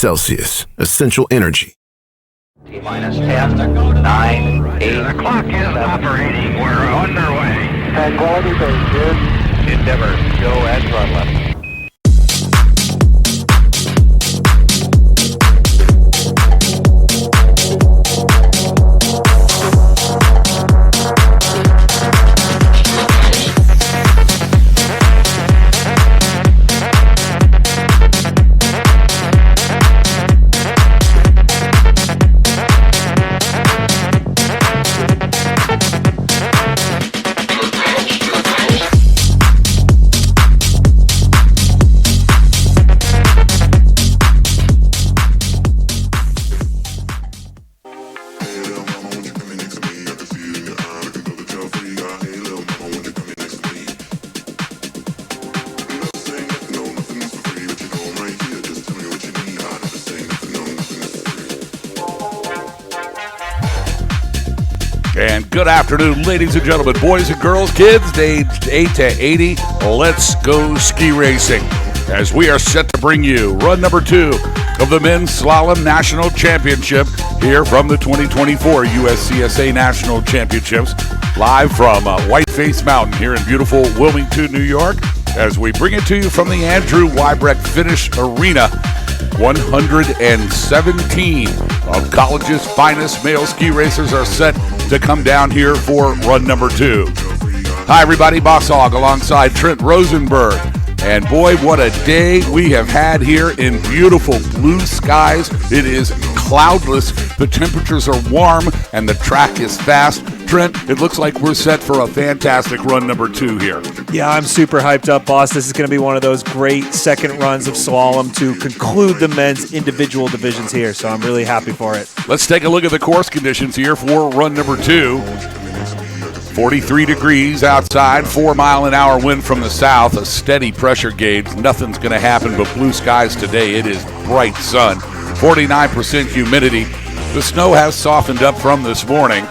Celsius, essential energy. T-minus 10, 9, 8. The clock is operating. We're underway. Tranquility Base here. Endeavor, go at throttle. And good afternoon, ladies and gentlemen, boys and girls, kids aged 8 to 80. Let's go ski racing as we are set to bring you run number 2 of the Men's Slalom National Championship here from the 2024 USCSA National Championships, live from Whiteface Mountain here in beautiful Wilmington, New York, as we bring it to you from the Andrew Wybrecht Finish Arena. 117 of college's finest male ski racers are set to come down here for run number 2. Hi everybody, Boss Hogg alongside Trent Rosenberg. And boy, what a day we have had here in beautiful blue skies. It is cloudless, the temperatures are warm, and the track is fast. Trent, it looks like we're set for a fantastic run number 2 here. Yeah, I'm super hyped up, boss. This is going to be one of those great second runs of slalom to conclude the men's individual divisions here, so I'm really happy for it. Let's take a look at the course conditions here for run number 2. 43 degrees outside, 4-mile-an-hour wind from the south, a steady pressure gauge. Nothing's going to happen but blue skies today. It is bright sun, 49% humidity. The snow has softened up from this morning.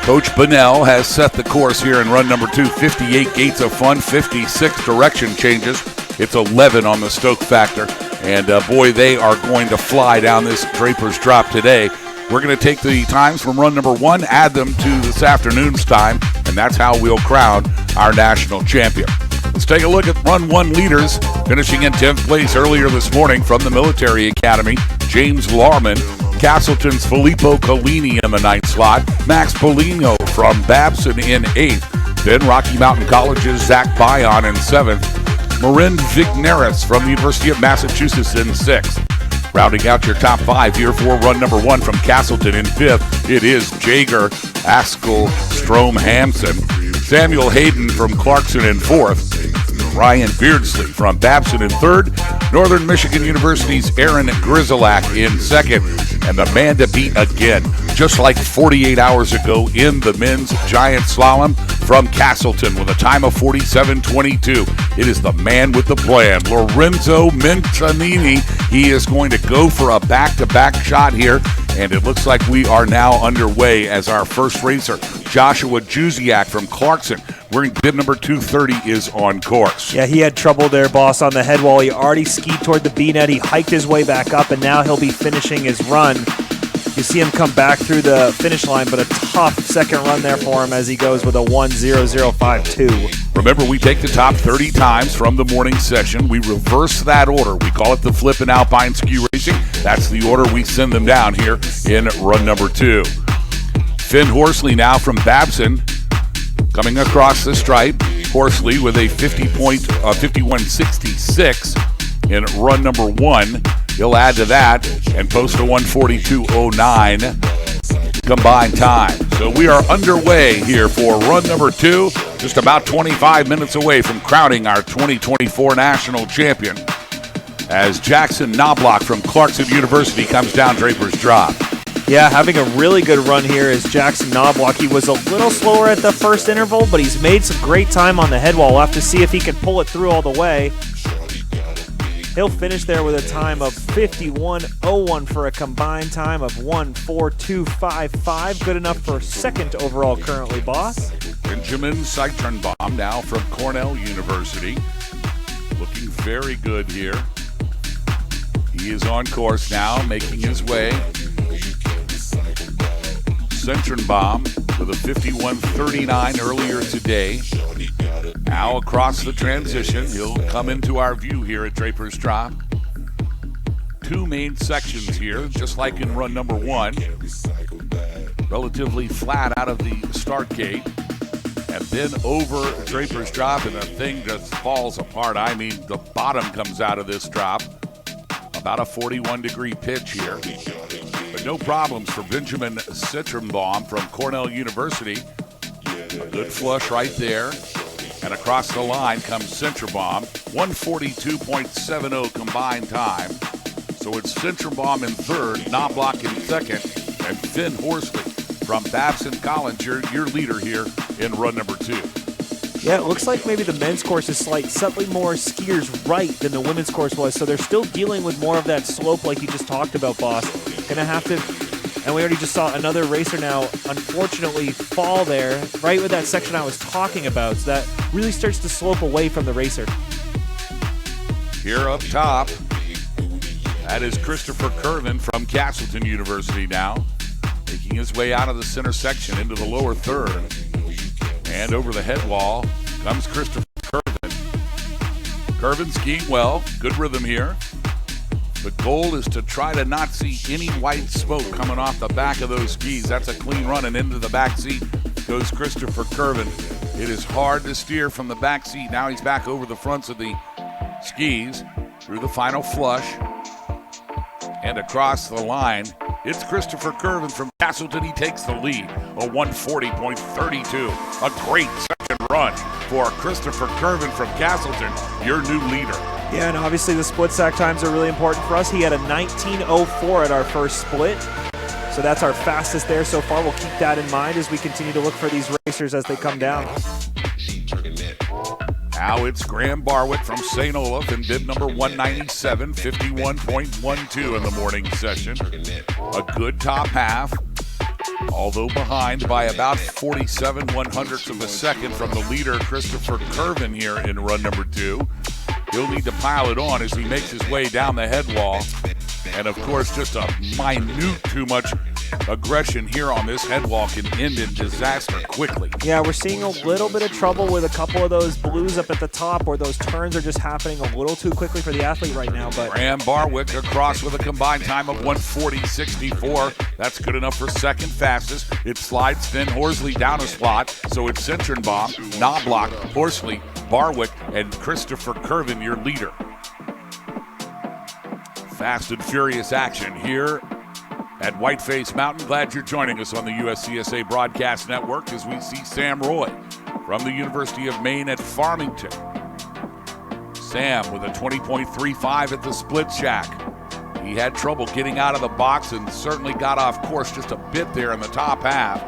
Coach Bunnell has set the course here in run number 2. 58 gates of fun, 56 direction changes. It's 11 on the Stoke factor. And boy, they are going to fly down this Draper's Drop today. We're going to take the times from run number 1, add them to this afternoon's time, and that's how we'll crown our national champion. Let's take a look at run 1 leaders. Finishing in 10th place earlier this morning from the Military Academy, James Larman. Castleton's Filippo Collini in the 9th slot. Max Polino from Babson in 8th. Then Rocky Mountain College's Zach Bion in 7th. Marin Vigneris from the University of Massachusetts in 6th. Rounding out your top 5 here for run number 1 from Castleton in 5th, it is Jager Askel Strom Hansen. Samuel Hayden from Clarkson in 4th. Ryan Beardsley from Babson in 3rd. Northern Michigan University's Aaron Grizelak in 2nd. And the man to beat again, just like 48 hours ago in the men's giant slalom from Castleton with a time of 47:22. It is the man with the plan, Lorenzo Mentanini. He is going to go for a back-to-back shot here, and it looks like we are now underway as our first racer, Joshua Juziak from Clarkson, wearing bib number 230, is on course. Yeah, he had trouble there, boss, on the head wall. He already skied toward the B-net. He hiked his way back up, and now he'll be finishing his run. You see him come back through the finish line, but a tough second run there for him as he goes with a 1:0052. Remember, we take the top 30 times from the morning session. We reverse that order. We call it the flip in Alpine ski racing. That's the order we send them down here in run number 2. Finn Horsley now from Babson coming across the stripe. Horsley with a 51.66 in run number 1. He'll add to that and post a 1:42.09 combined time. So we are underway here for run number 2, just about 25 minutes away from crowning our 2024 national champion, as Jackson Knobloch from Clarkson University comes down Draper's Drop. Yeah, having a really good run here is Jackson Knobloch. He was a little slower at the first interval, but he's made some great time on the head wall. We'll have to see if he can pull it through all the way. He'll finish there with a time of 51.01 for a combined time of 1:42.55. Good enough for second overall currently, boss. Benjamin Seitrenbaum now from Cornell University. Looking very good here. He is on course now, making his way. Centrenbaum with a 51.39 earlier today. Now across the transition, he'll come into our view here at Draper's Drop. Two main sections here, just like in run number one. Relatively flat out of the start gate. And then over Draper's Drop, and the thing just falls apart. I mean, the bottom comes out of this drop. About a 41-degree pitch here. But no problems for Benjamin Centrenbaum from Cornell University. A good flush right there. And across the line comes Centrenbaum. 142.70 combined time. So it's Centrenbaum in third, Knobloch in second, and Finn Horsley from Babson College, your leader here in run number two. Yeah, it looks like maybe the men's course is slightly more skiers right than the women's course was, so they're still dealing with more of that slope like you just talked about, boss. Gonna have to, and we already just saw another racer now unfortunately fall there, right with that section I was talking about, so that really starts to slope away from the racer. Here up top, that is Christopher Curvin from Castleton University now, making his way out of the center section into the lower third. And over the head wall comes Christopher Curvin. Curvin skiing well, good rhythm here. The goal is to try to not see any white smoke coming off the back of those skis. That's a clean run, and into the back seat goes Christopher Curvin. It is hard to steer from the back seat. Now he's back over the fronts of the skis through the final flush. And across the line, it's Christopher Curvin from Castleton. He takes the lead, a 140.32. A great second run for Christopher Curvin from Castleton, your new leader. Yeah, and obviously the split stack times are really important for us. He had a 19.04 at our first split, so that's our fastest there so far. We'll keep that in mind as we continue to look for these racers as they come down. Now it's Graham Barwick from St. Olaf in bib number 197, 51.12 in the morning session. A good top half, although behind by about 47 100ths of a second from the leader, Christopher Curvin, here in run number two. He'll need to pile it on as he makes his way down the head wall. And of course, just a minute too much aggression here on this head wall can end in disaster quickly. Yeah, we're seeing a little bit of trouble with a couple of those blues up at the top where those turns are just happening a little too quickly for the athlete right now. But Graham Barwick across with a combined time of 140.64. That's good enough for second fastest. It slides Finn Horsley down a slot, so it's Centrenbaum, Knobloch, Horsley, Barwick, and Christopher Curvin, your leader. Fast and furious action here at Whiteface Mountain. Glad you're joining us on the USCSA Broadcast Network as we see Sam Roy from the University of Maine at Farmington. Sam with a 20.35 at the split shack. He had trouble getting out of the box and certainly got off course just a bit there in the top half.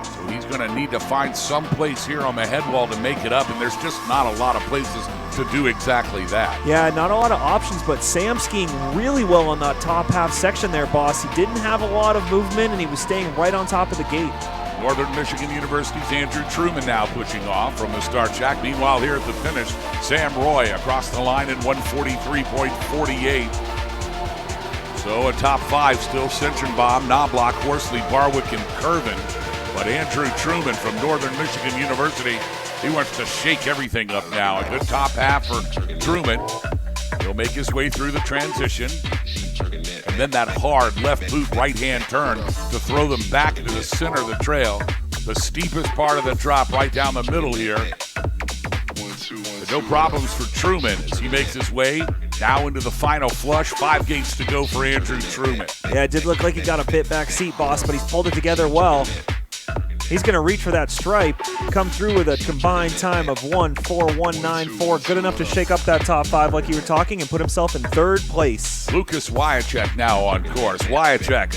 So he's going to need to find some place here on the head wall to make it up, and there's just not a lot of places to do exactly that. Yeah, not a lot of options, but Sam skiing really well on that top half section there, boss. He didn't have a lot of movement, and he was staying right on top of the gate. Northern Michigan University's Andrew Truman now pushing off from the start shack. Meanwhile, here at the finish, Sam Roy across the line in 143.48. So a top five still Centrenbaum, Knobloch, Horsley, Barwick, and Curvin. But Andrew Truman from Northern Michigan University, he wants to shake everything up now. A good top half for Truman. He'll make his way through the transition. And then that hard left boot right-hand turn to throw them back into the center of the trail. The steepest part of the drop right down the middle here. But no problems for Truman as he makes his way now into the final flush. 5 gates to go for Andrew Truman. Yeah, it did look like he got a bit back seat, boss, but he's pulled it together well. He's going to reach for that stripe, come through with a combined time of 141.94. Good enough to shake up that top five like you were talking and put himself in third place. Lucas Wyachek now on course. Wyachek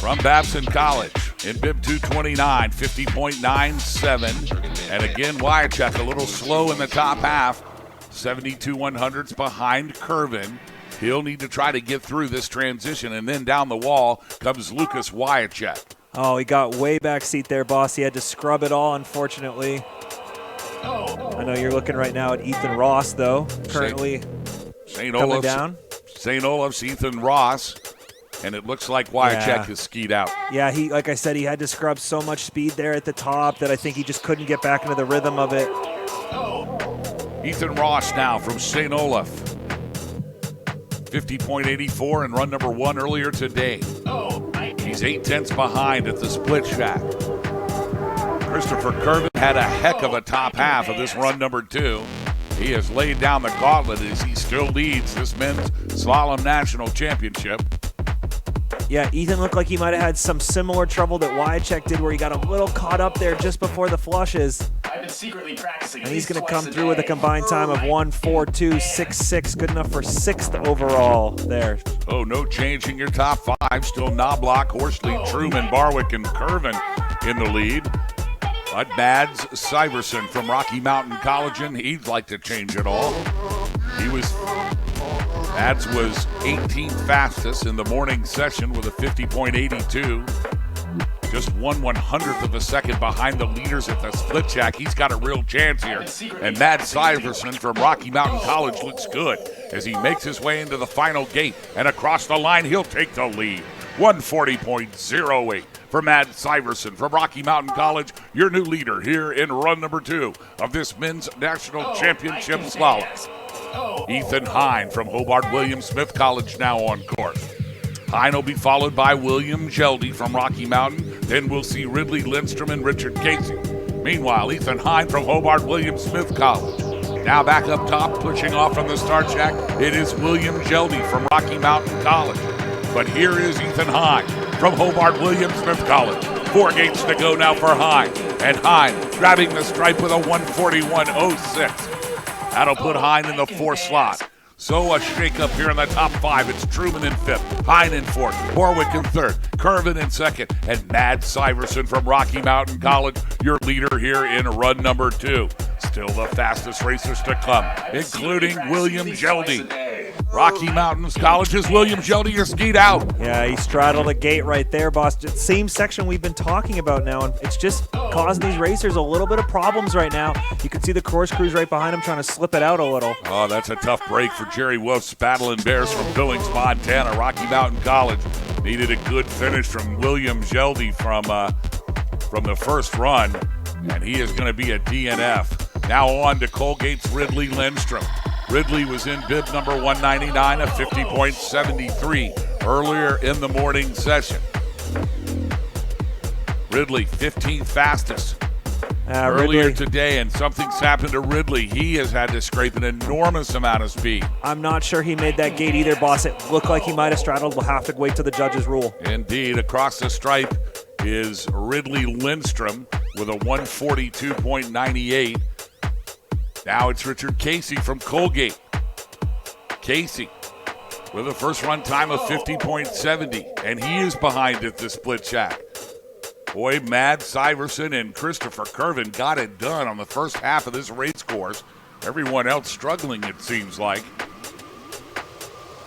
from Babson College in bib 229, 50.97. And again, Wyachek a little slow in the top half. 72 100ths behind Curvin. He'll need to try to get through this transition, and then down the wall comes Lucas Wyachek. Oh, he got way back seat there, boss. He had to scrub it all, unfortunately. I know you're looking right now at Ethan Ross, though. Currently St. coming down. St. Olaf's Ethan Ross, and it looks like Wycheck is skied out. Yeah, like I said, he had to scrub so much speed there at the top that I think he just couldn't get back into the rhythm of it. Ethan Ross now from St. Olaf. 50.84 in run number 1 earlier today. He's 8/10 behind at the split shack. Christopher Curvin had a heck of a top half of this run number 2. He has laid down the gauntlet as he still leads this men's slalom national championship. Yeah, Ethan looked like he might have had some similar trouble that Wycheck did, where he got a little caught up there just before the flushes. I've been secretly practicing. And he's going to come through with a combined time of 1:42.66, good enough for 6th overall there. Oh, no change in your top 5. Still Knobloch, Horsley, Truman, Barwick, and Curvin in the lead. But Mads Syverson from Rocky Mountain College, and he'd like to change it all. Mads was 18th fastest in the morning session with a 50.82. Just 1/100th of a second behind the leaders at the split shack. He's got a real chance here. And Mads Syverson from Rocky Mountain College looks good as he makes his way into the final gate. And across the line, he'll take the lead. 140.08 for Mads Syverson from Rocky Mountain College, your new leader here in run number 2 of this men's national championship slalom. Ethan Hine from Hobart William Smith College now on course. Hine will be followed by William Geldy from Rocky Mountain. Then we'll see Ridley Lindstrom and Richard Casey. Meanwhile, Ethan Hine from Hobart William Smith College. Now back up top, pushing off from the start shack, it is William Geldy from Rocky Mountain College. But here is Ethan Hine from Hobart William Smith College. 4 gates to go now for Hine. And Hine grabbing the stripe with a 141.06. That'll put Hine in the 4th slot. So a shake-up here in the top 5. It's Truman in 5th, Hine in 4th, Borwick in 3rd, Curvin in 2nd, and Mads Syverson from Rocky Mountain College, your leader here in run number 2. Still the fastest racers to come, including William Geldy. Rocky Mountain College's William Geldy, you're skied out. Yeah, he straddled the gate right there, boss. Same section we've been talking about now, and it's just causing these racers a little bit of problems right now. You can see the course crews right behind him trying to slip it out a little. Oh, that's a tough break for Jerry Wolf's Battling Bears from Billings, Montana. Rocky Mountain College needed a good finish from William Geldy from the first run, and he is going to be a DNF. Now on to Colgate's Ridley Lindstrom. Ridley was in bib number 199, a 50.73 earlier in the morning session. Ridley, 15th fastest earlier today, and something's happened to Ridley. He has had to scrape an enormous amount of speed. I'm not sure he made that gate either, boss. It looked like he might have straddled. We'll have to wait till the judges rule. Indeed, across the stripe is Ridley Lindstrom with a 142.98. Now it's Richard Casey from Colgate. Casey with a first run time of 50.70, and he is behind at the split shack. Boy, Mads Syverson and Christopher Curvin got it done on the first half of this race course. Everyone else struggling, it seems like.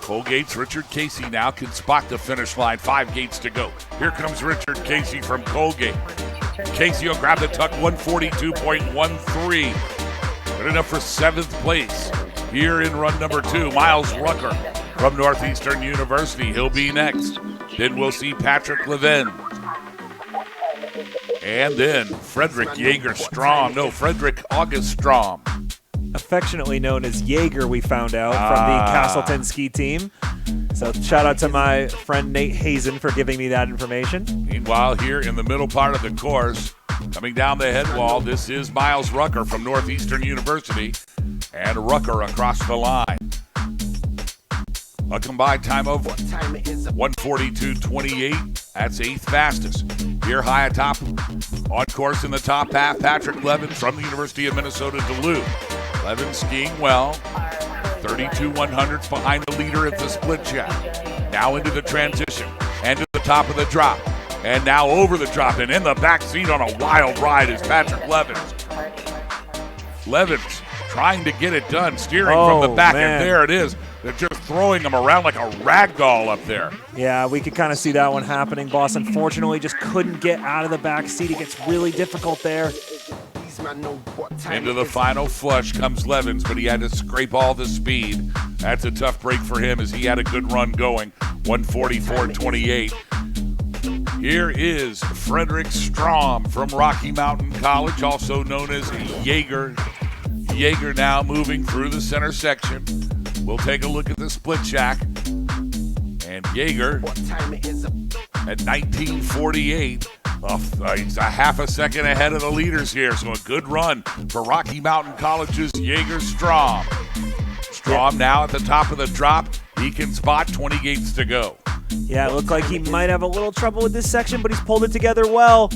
Colgate's Richard Casey now can spot the finish line. 5 gates to go. Here comes Richard Casey from Colgate. Casey will grab the tuck, 142.13. Good enough for 7th place here in run number 2. Miles Rucker from Northeastern University. He'll be next. Then we'll see Patrick Levin. And then Frederick August Strom. Affectionately known as Jaeger, we found out, from the Castleton ski team. So shout out to my friend Nate Hazen for giving me that information. Meanwhile, here in the middle part of the course, coming down the head wall, this is Miles Rucker from Northeastern University, and Rucker across the line. A combined time of 142.28. That's 8th fastest. Here high atop, on course in the top half, Patrick Levin from the University of Minnesota Duluth. Levin skiing well, 32/100ths behind the leader at the split shack. Now into the transition, and to the top of the drop. And now over the drop, and in the back seat on a wild ride is Patrick Levins. Levins trying to get it done, steering from the back, and there it is. They're just throwing him around like a rag doll up there. Yeah, we could kind of see that one happening, boss. Unfortunately, just couldn't get out of the back seat. It gets really difficult there. Into the final flush comes Levins, but he had to scrape all the speed. That's a tough break for him as he had a good run going. 1:44.28. Here is Frederick Strom from Rocky Mountain College, also known as Jaeger. Jaeger now moving through the center section. We'll take a look at the split shack. And Jaeger at 19:48. He's a half a second ahead of the leaders here, so a good run for Rocky Mountain College's Jaeger Strom. Strom now at the top of the drop. He can spot 20 gates to go. Yeah, it looked like he might have a little trouble with this section, but he's pulled it together well.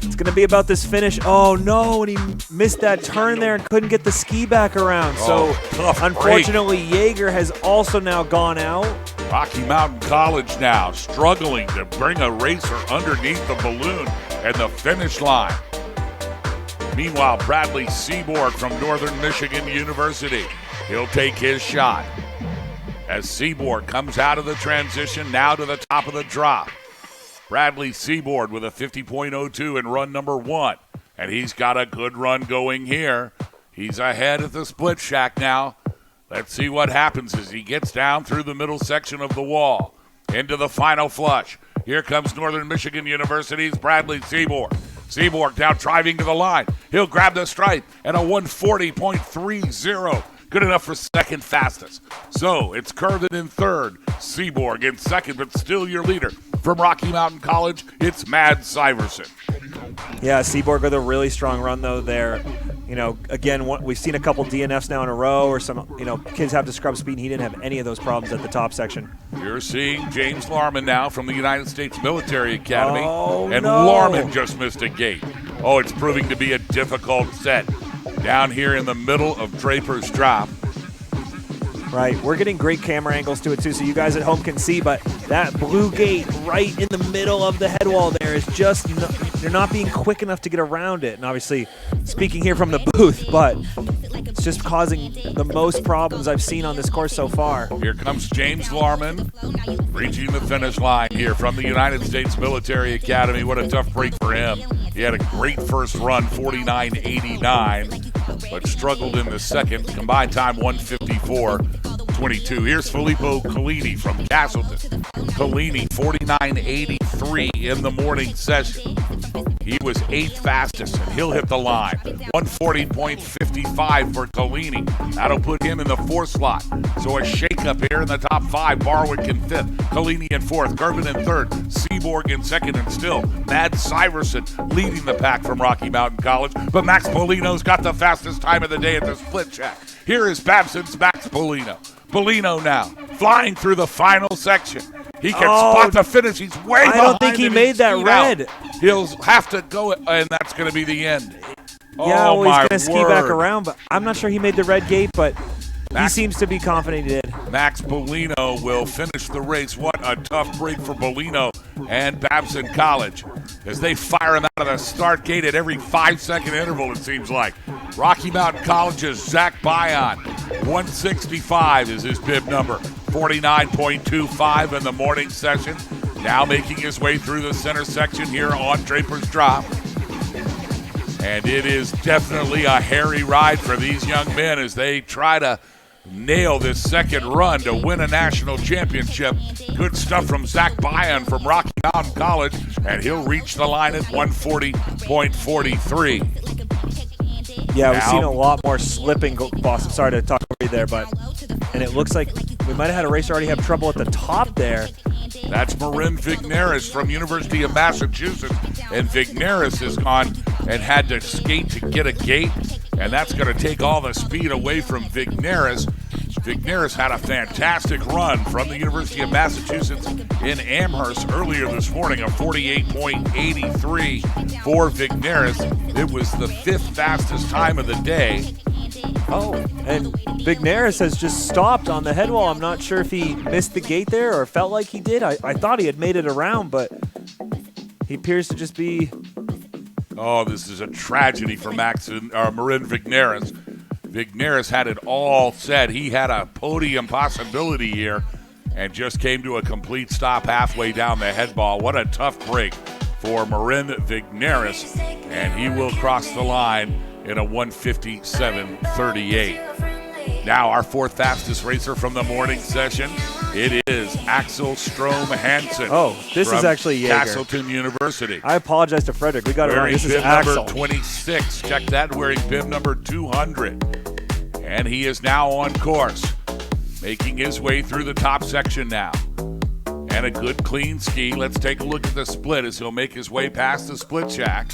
It's going to be about this finish. Oh, no, and he missed that turn there and couldn't get the ski back around. So, unfortunately, Jaeger has also now gone out. Rocky Mountain College now struggling to bring a racer underneath the balloon and the finish line. Meanwhile, Bradley Seaborg from Northern Michigan University, he'll take his shot as Seaborg comes out of the transition now to the top of the drop. Bradley Seaborg with a 50.02 in run number 1, and he's got a good run going here. He's ahead at the split shack now. Let's see what happens as he gets down through the middle section of the wall into the final flush. Here comes Northern Michigan University's Bradley Seaborg. Seaborg now driving to the line. He'll grab the stripe at a 1:40.30. Good enough for second fastest. So it's Curvin in third, Seaborg in second, but still your leader. From Rocky Mountain College, it's Mads Syverson. Yeah, Seaborg with a really strong run, though, there. You know, again, we've seen a couple DNFs now in a row, or some, kids have to scrub speed, and he didn't have any of those problems at the top section. You're seeing James Larman now from the United States Military Academy. Oh, and no. Larman just missed a gate. Oh, it's proving to be a difficult set. Down here in the middle of Draper's Drop. Right, we're getting great camera angles to it too, so you guys at home can see, but that blue gate right in the middle of the head wall there is just, they're not being quick enough to get around it. And obviously, speaking here from the booth, but it's just causing the most problems I've seen on this course so far. Here comes James Larman, reaching the finish line here from the United States Military Academy. What a tough break for him. He had a great first run, 49.89, but struggled in the second. Combined time, 1:54.22. Here's Filippo Collini from Castleton. Collini, 49.83 in the morning session. He was 8th fastest, and he'll hit the line. 140.55 for Collini. That'll put him in the 4th slot. So a shakeup here in the top 5. Barwick in 5th, Collini in 4th, Gervin in 3rd, Seaborg in 2nd, and still Mads Syverson leading the pack from Rocky Mountain College. But Max Polino's got the fastest time of the day at the split check. Here is Babson's Max Polino. Polino now flying through the final section. He can spot the finish. He's way behind. I don't think he made that red. Out. He'll have to go, and that's going to be the end. Yeah, oh, well, he's going to ski back around, but I'm not sure he made the red gate, but he seems to be confident he did. Max Polino will finish the race. What a tough break for Polino and Babson College as they fire him out of the start gate at every 5-second interval, it seems like. Rocky Mountain College's Zach Bion, 165 is his bib number, 49.25 in the morning session. Now making his way through the center section here on Draper's Drop. And it is definitely a hairy ride for these young men as they try to nail this second run to win a national championship. Good stuff from Zach Bion from Rocky Mountain College, and he'll reach the line at 140.43. Yeah, we've seen a lot more slipping, boss. I'm sorry to talk over you there, and it looks like we might have had a racer already have trouble at the top there. That's Marin Vigneris from University of Massachusetts, and Vigneris has gone and had to skate to get a gate, and that's going to take all the speed away from Vigneris. Vigneris had a fantastic run from the University of Massachusetts in Amherst earlier this morning, a 48.83 for Vigneris. It was the 5th fastest time of the day. Oh, and Vigneris has just stopped on the head wall. I'm not sure if he missed the gate there or felt like he did. I thought he had made it around, but he appears to just be... Oh, this is a tragedy for Marin Vigneris. Vigneris had it all set. He had a podium possibility here and just came to a complete stop halfway down the head ball. What a tough break for Marin Vigneris, and he will cross the line in a 1:57.38. Now our fourth fastest racer from the morning session, it is Axel Strom Hansen. Oh, this is actually Jaeger. Castleton University. I apologize to Frederick. We got it wrong. This is bib Axel. number 26. Check that, wearing bib number 200. And he is now on course, making his way through the top section now. And a good clean ski. Let's take a look at the split as he'll make his way past the split shack.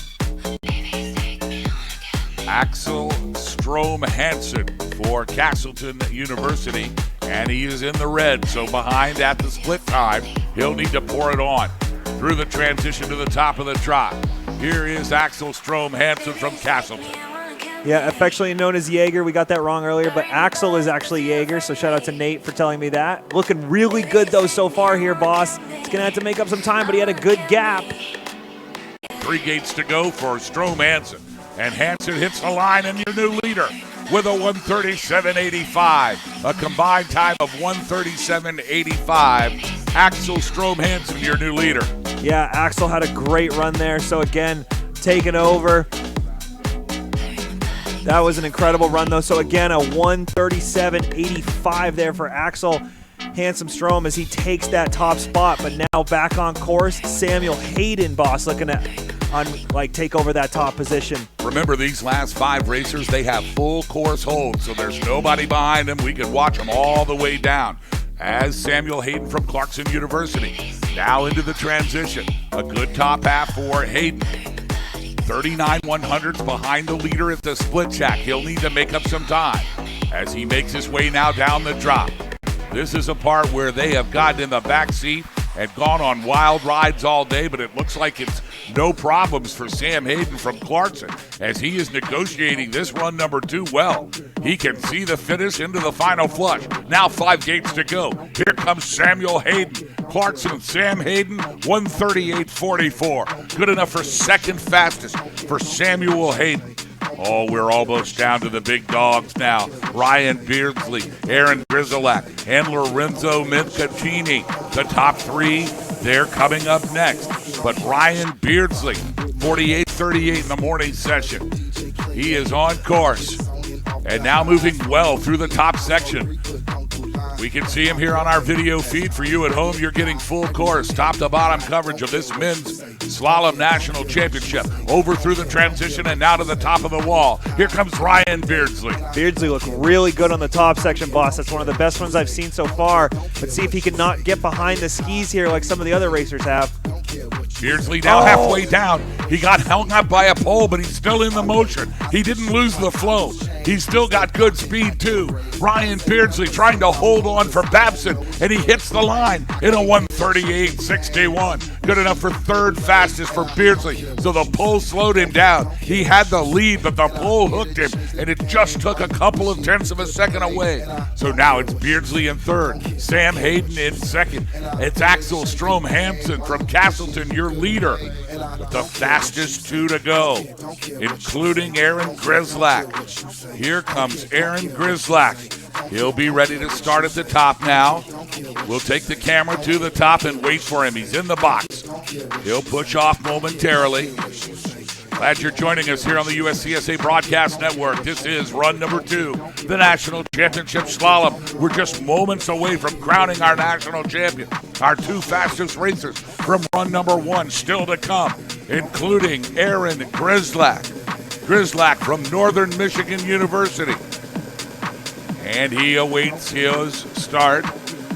Axel Strom Hansen for Castleton University, and he is in the red, so behind at the split time, he'll need to pour it on through the transition to the top of the trot. Here is Axel Strom Hansen from Castleton. Yeah, affectionately known as Jaeger. We got that wrong earlier, but Axel is actually Jaeger, so shout out to Nate for telling me that. Looking really good, though, so far here, boss. He's going to have to make up some time, but he had a good gap. 3 gates to go for Strom Hansen. And Hansen hits the line, and your new leader with a 1:37.85. A combined time of 1:37.85. Axel Strom Hansen, your new leader. Yeah, Axel had a great run there, so again, taking over. That was an incredible run, though. So again, a 1:37.85 there for Axel Hansen Strom as he takes that top spot. But now back on course, Samuel Hayden, boss, looking to take over that top position. Remember, these last 5 racers, they have full course holds, so there's nobody behind them. We can watch them all the way down. As Samuel Hayden from Clarkson University now into the transition. A good top half for Hayden. 39 100s behind the leader at the split shack. He'll need to make up some time as he makes his way now down the drop. This is a part where they have gotten in the back seat and gone on wild rides all day, but it looks like it's no problems for Sam Hayden from Clarkson as he is negotiating this run number 2 well. He can see the finish into the final flush. Now 5 gates to go. Here comes Samuel Hayden. Clarkson, Sam Hayden, 1:38.44. Good enough for second fastest for Samuel Hayden. Oh, we're almost down to the big dogs now. Ryan Beardsley, Aaron Grizzlak, and Lorenzo Mincatini. The top 3, they're coming up next. But Ryan Beardsley, 48.38 in the morning session. He is on course and now moving well through the top section. We can see him here on our video feed. For you at home, you're getting full course, top to bottom coverage of this men's Slalom National Championship. Over through the transition and now to the top of the wall. Here comes Ryan Beardsley. Beardsley looked really good on the top section, boss. That's one of the best ones I've seen so far. Let's see if he can not get behind the skis here like some of the other racers have. Beardsley now halfway down. He got hung up by a pole, but he's still in the motion. He didn't lose the flow. He's still got good speed, too. Ryan Beardsley trying to hold on for Babson, and he hits the line in a 1:38.61. Good enough for third fastest for Beardsley, so the pole slowed him down. He had the lead, but the pole hooked him, and it just took a couple of tenths of a second away. So now it's Beardsley in third, Sam Hayden in second. It's Axel Strom Hansen from Castleton, your leader, with the fastest 2 to go, including Aaron Grizzlak. Here comes Aaron Grizzlak. He'll be ready to start at the top now. We'll take the camera to the top and wait for him. He's in the box. He'll push off momentarily. Glad you're joining us here on the USCSA Broadcast Network. This is run number 2, the National Championship Slalom. We're just moments away from crowning our national champion. Our 2 fastest racers from run number 1 still to come, including Aaron Grizzlak. Grizzlak from Northern Michigan University. And he awaits his start.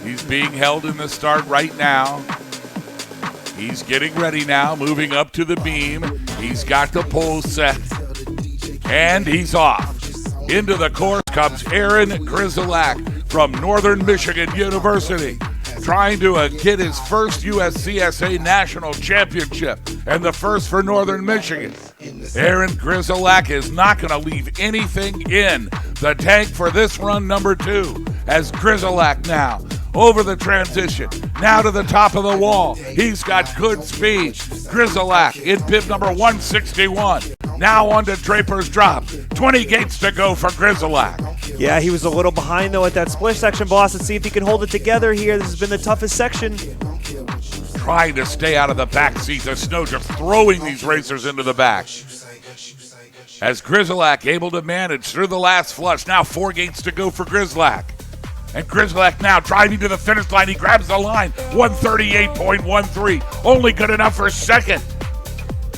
He's being held in the start right now. He's getting ready now, moving up to the beam. He's got the pole set. And he's off. Into the course comes Aaron Grizzlak from Northern Michigan University, trying to get his first USCSA National Championship and the first for Northern Michigan. Aaron Grizzlak is not going to leave anything in the tank for this run number 2 as Grizzlak now over the transition, now to the top of the wall. He's got good speed. Grizzlak in bib number 161. Now on to Draper's Drop. 20 gates to go for Grizzlak. Yeah, he was a little behind, though, at that split section, boss. Let's see if he can hold it together here. This has been the toughest section. Trying to stay out of the back seat. The snow just throwing these racers into the back. as Grizzlack able to manage through the last flush. Now 4 gates to go for Grizzlack. And Grizzlack now driving to the finish line. He grabs the line, 138.13. Only good enough for second.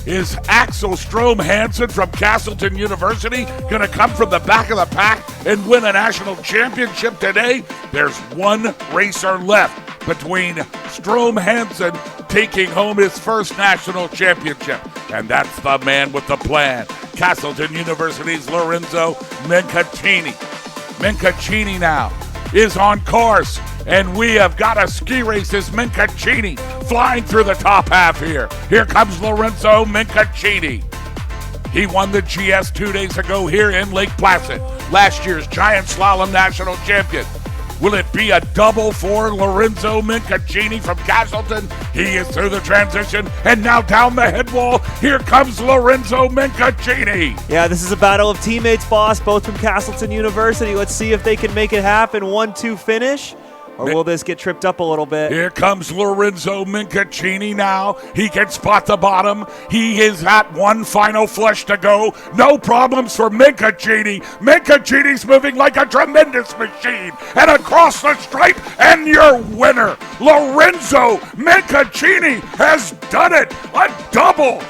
Is Axel Strom Hansen from Castleton University going to come from the back of the pack and win a national championship today? There's one racer left between Strom Hansen taking home his first national championship. And that's the man with the plan. Castleton University's Lorenzo Mincacini. Mincacini now is on course, and we have got a ski race as Mincacini flying through the top half here. Here comes Lorenzo Mincacini. He won the GS 2 days ago here in Lake Placid, last year's Giant Slalom National Champion. Will it be a double for Lorenzo Mincacini from Castleton? He is through the transition, and now down the head wall, here comes Lorenzo Mincacini. Yeah, this is a battle of teammates, boss, both from Castleton University. Let's see if they can make it happen. 1-2 finish. Or will this get tripped up a little bit? Here comes Lorenzo Mincacini now. He can spot the bottom. He is at one final flush to go. No problems for Mincacini. Mincacini's moving like a tremendous machine. And across the stripe, and your winner, Lorenzo Mincacini, has done it. A double.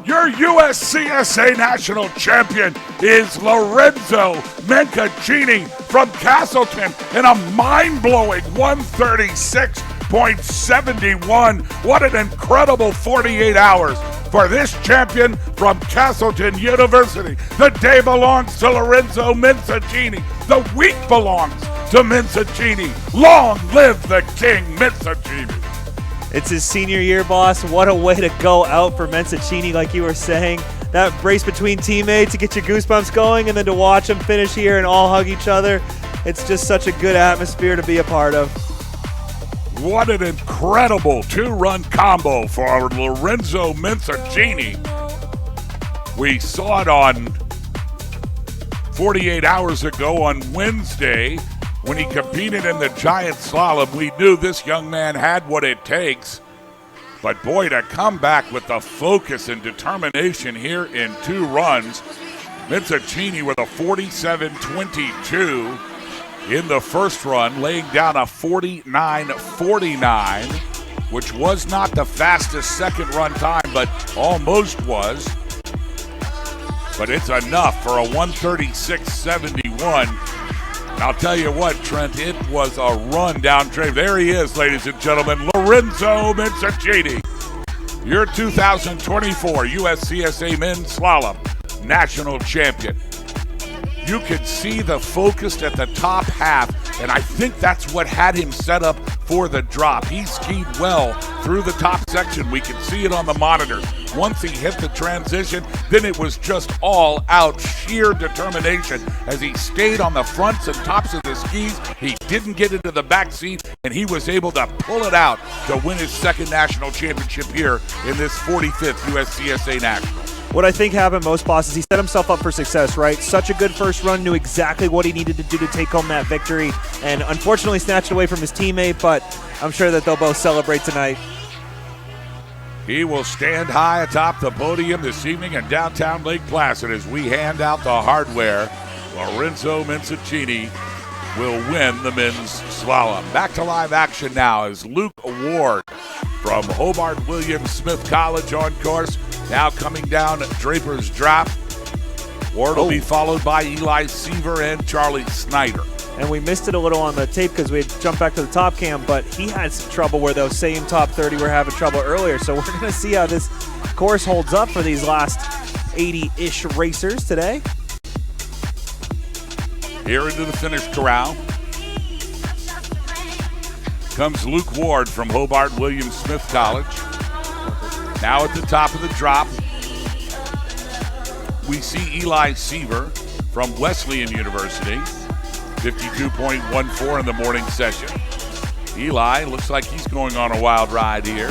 Your USCSA national champion is Lorenzo Mincacini from Castleton in a mind-blowing 136.71. What an incredible 48 hours for this champion from Castleton University. The day belongs to Lorenzo Mincacini. The week belongs to Mincacini. Long live the king, Mincacini. It's his senior year, boss. What a way to go out for Mincacini, like you were saying. That race between teammates to get your goosebumps going, and then to watch them finish here and all hug each other. It's just such a good atmosphere to be a part of. What an incredible 2-run combo for Lorenzo Mincacini. We saw it on 48 hours ago on Wednesday. When he competed in the Giant Slalom, we knew this young man had what it takes. But boy, to come back with the focus and determination here in 2 runs. Mincacini with a 47.22 in the first run, laying down a 49.49, which was not the fastest second run time, but almost was. But it's enough for a 136.71. I'll tell you what, Trent, it was a run down train. There he is, ladies and gentlemen, Lorenzo Mincacini, your 2024 USCSA Men's Slalom National Champion. You could see the focus at the top half, and I think that's what had him set up for the drop. He skied well through the top section. We could see it on the monitors. Once he hit the transition, then it was just all out sheer determination as he stayed on the fronts and tops of the skis. He didn't get into the back seat, and he was able to pull it out to win his second national championship here in this 45th USCSA Nationals. What I think happened most, boss, is he set himself up for success, right? Such a good first run, knew exactly what he needed to do to take home that victory, and unfortunately snatched away from his teammate, but I'm sure that they'll both celebrate tonight. He will stand high atop the podium this evening in downtown Lake Placid as we hand out the hardware. Lorenzo Mincacini will win the men's slalom. Back to live action now as Luke Ward from Hobart William Smith College on course. Now coming down Draper's Drop. Ward will be followed by Eli Seaver and Charlie Snyder. And we missed it a little on the tape because we had jumped back to the top cam, but he had some trouble where those same top 30 were having trouble earlier. So we're going to see how this course holds up for these last 80-ish racers today. Here into the finish corral comes Luke Ward from Hobart William Smith College. Now at the top of the drop, we see Eli Seaver from Wesleyan University, 52.14 in the morning session. Eli looks like he's going on a wild ride here.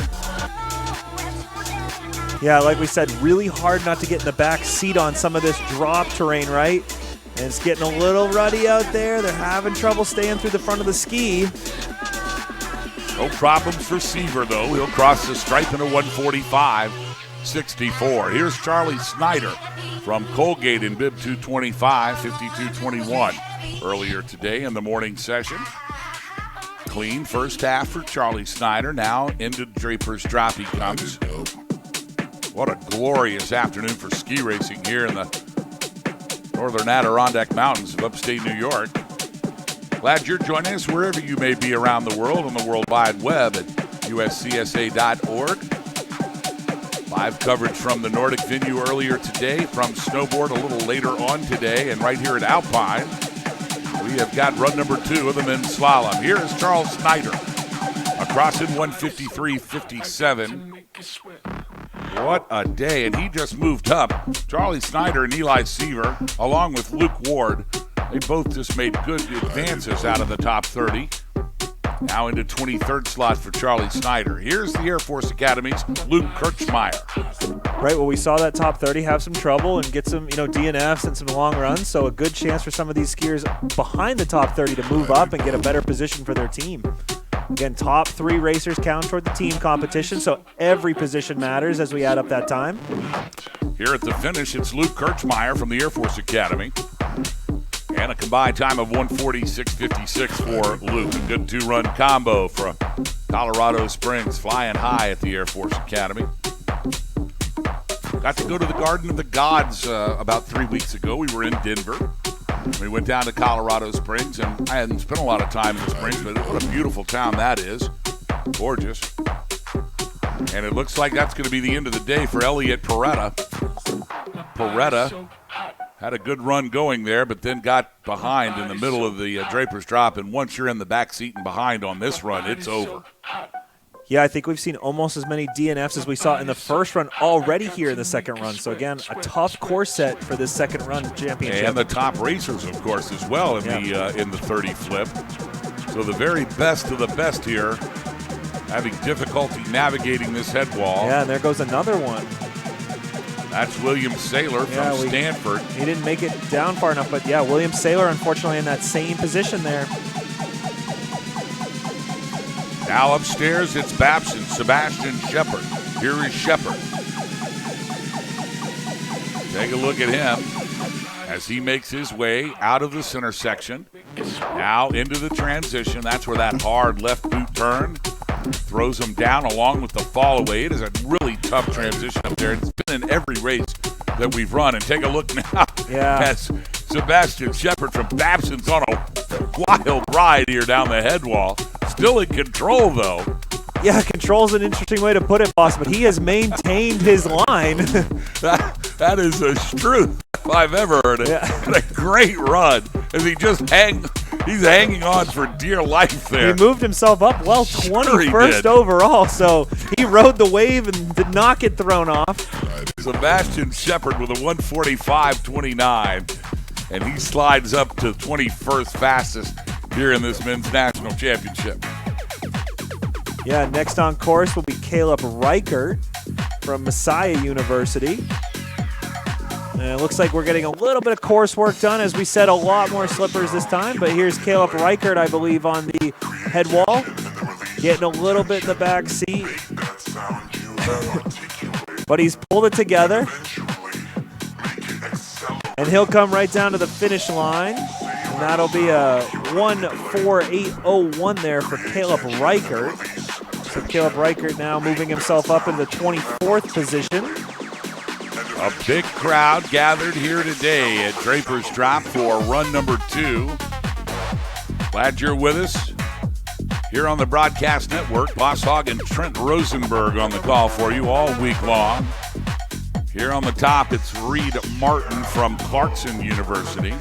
Yeah, like we said, really hard not to get in the back seat on some of this drop terrain, right? And it's getting a little ruddy out there. They're having trouble staying through the front of the ski. No problems for Seaver, though. He'll cross the stripe in a 145. 64. Here's Charlie Snyder from Colgate in bib 225, 52-21 earlier today in the morning session. Clean first half for Charlie Snyder. Now into Draper's Drop he comes. What a glorious afternoon for ski racing here in the northern Adirondack Mountains of upstate New York. Glad you're joining us wherever you may be around the world on the World Wide Web at USCSA.org. Live coverage from the Nordic venue earlier today, from snowboard a little later on today, and right here at Alpine, we have got run number 2 of the men's slalom. Here is Charles Snyder across in 1:53.57. What a day, and he just moved up. Charlie Snyder and Eli Seaver, along with Luke Ward, they both just made good advances out of the top 30. Now into 23rd slot for Charlie Snyder. Here's the Air Force Academy's Luke Kirchmeyer. Right, well, we saw that top 30 have some trouble and get some, DNFs and some long runs, so a good chance for some of these skiers behind the top 30 to move up and get a better position for their team. Again, top 3 racers count toward the team competition, so every position matters as we add up that time. Here at the finish, it's Luke Kirchmeyer from the Air Force Academy. And a combined time of 1:46.56 for Luke. A good 2-run combo from Colorado Springs, flying high at the Air Force Academy. Got to go to the Garden of the Gods about 3 weeks ago. We were in Denver. We went down to Colorado Springs, and I hadn't spent a lot of time in the Springs, but what a beautiful town that is. Gorgeous. And it looks like that's going to be the end of the day for Elliot Peretta. Peretta had a good run going there, but then got behind in the middle of the Draper's Drop, and once you're in the back seat and behind on this run, it's over. Yeah, I think we've seen almost as many DNFs as we saw in the first run already here in the second run. So, again, a tough course set for this second run championship. And the top racers, of course, as well in the 30 flip. So the very best of the best here having difficulty navigating this head wall. Yeah, and there goes another one. That's William Saylor from Stanford. He didn't make it down far enough, but yeah, William Saylor, unfortunately, in that same position there. Now upstairs, it's Babson, Sebastian Shepard. Here is Shepard. Take a look at him as he makes his way out of the center section. Now into the transition. That's where that hard left boot turn throws him down along with the fall away. It is a really tough transition up there. It's been in every race that we've run. And take a look now as Sebastian Shepard from Babson's on a wild ride here down the head wall. Still in control, though. Yeah, control's an interesting way to put it, boss, but he has maintained his line. that is the truth if I've ever heard it. Yeah. What a great run as he just he's hanging on for dear life there. He moved himself up well, 21st overall, so he rode the wave and did not get thrown off. Sebastian Shepard with a 1:45.29, and he slides up to 21st fastest here in this men's national championship. Yeah, next on course will be Caleb Reichert from Messiah University. And it looks like we're getting a little bit of course work done. As we said, a lot more slippers this time. But here's Caleb Reichert, I believe, on the head wall. Getting a little bit in the back seat. But he's pulled it together. And he'll come right down to the finish line. And that'll be a 1:48.01 there for Caleb Reichert. So Caleb Reichert now moving himself up in the 24th position. A big crowd gathered here today at Draper's Drop for run number 2. Glad you're with us here on the broadcast network. Boss Hogg and Trent Rosenberg on the call for you all week long. Here on the top, it's Reed Martin from Clarkson University.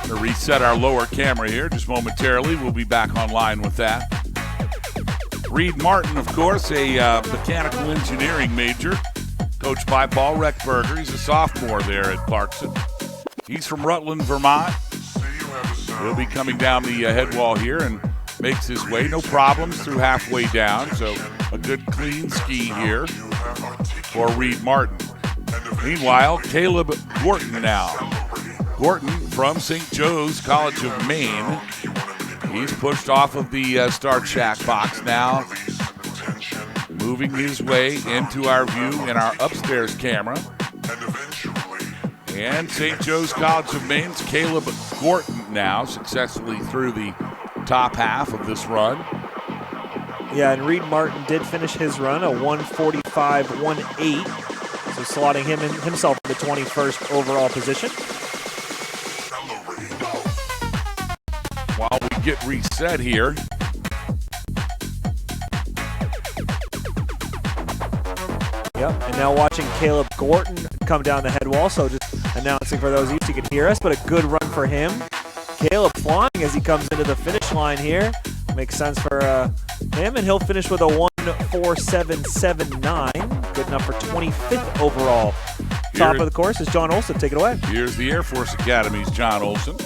To reset our lower camera here just momentarily. We'll be back online with that. Reed Martin, of course, a mechanical engineering major, coached by Paul Reckberger. He's a sophomore there at Clarkson. He's from Rutland, Vermont. He'll be coming down the head wall here and makes his way. No problems through halfway down, so a good clean ski here for Reed Martin. Meanwhile, Caleb Gorton now. Gorton from St. Joe's College of Maine. He's pushed off of the start shack box now. moving his way into our view in our upstairs camera. And St. Joe's College of Maine's Caleb Gorton now successfully through the top half of this run. Yeah, and Reed Martin did finish his run, a 1:45.18, so slotting himself in the 21st overall position. While we get reset here, yep, and now watching Caleb Gorton come down the head wall, so just announcing for those of you who can hear us, but a good run for him. Caleb flying as he comes into the finish line here. Makes sense for him, and he'll finish with a 1:47.79. Good enough for 25th overall. Top of the course is John Olson. Take it away. Here's the Air Force Academy's John Olson.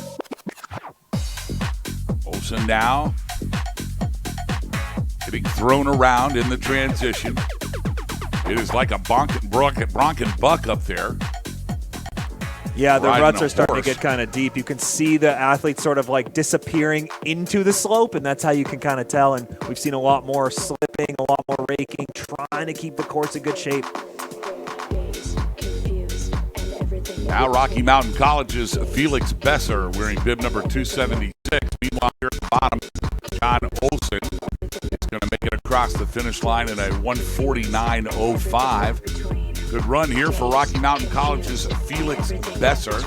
Olson now getting thrown around in the transition. It is like a Bronken buck up there. Yeah, the Riding ruts a are starting horse. to get kind of deep. You can see the athletes sort of like disappearing into the slope, and that's how you can kind of tell. And we've seen a lot more slipping, a lot more raking, trying to keep the course in good shape. Now Rocky Mountain College's Felix Besser wearing bib number 276. Meanwhile, here at the bottom, John Olson is going to make it across the finish line in a 1:49.05. Good run here for Rocky Mountain College's Felix Besser.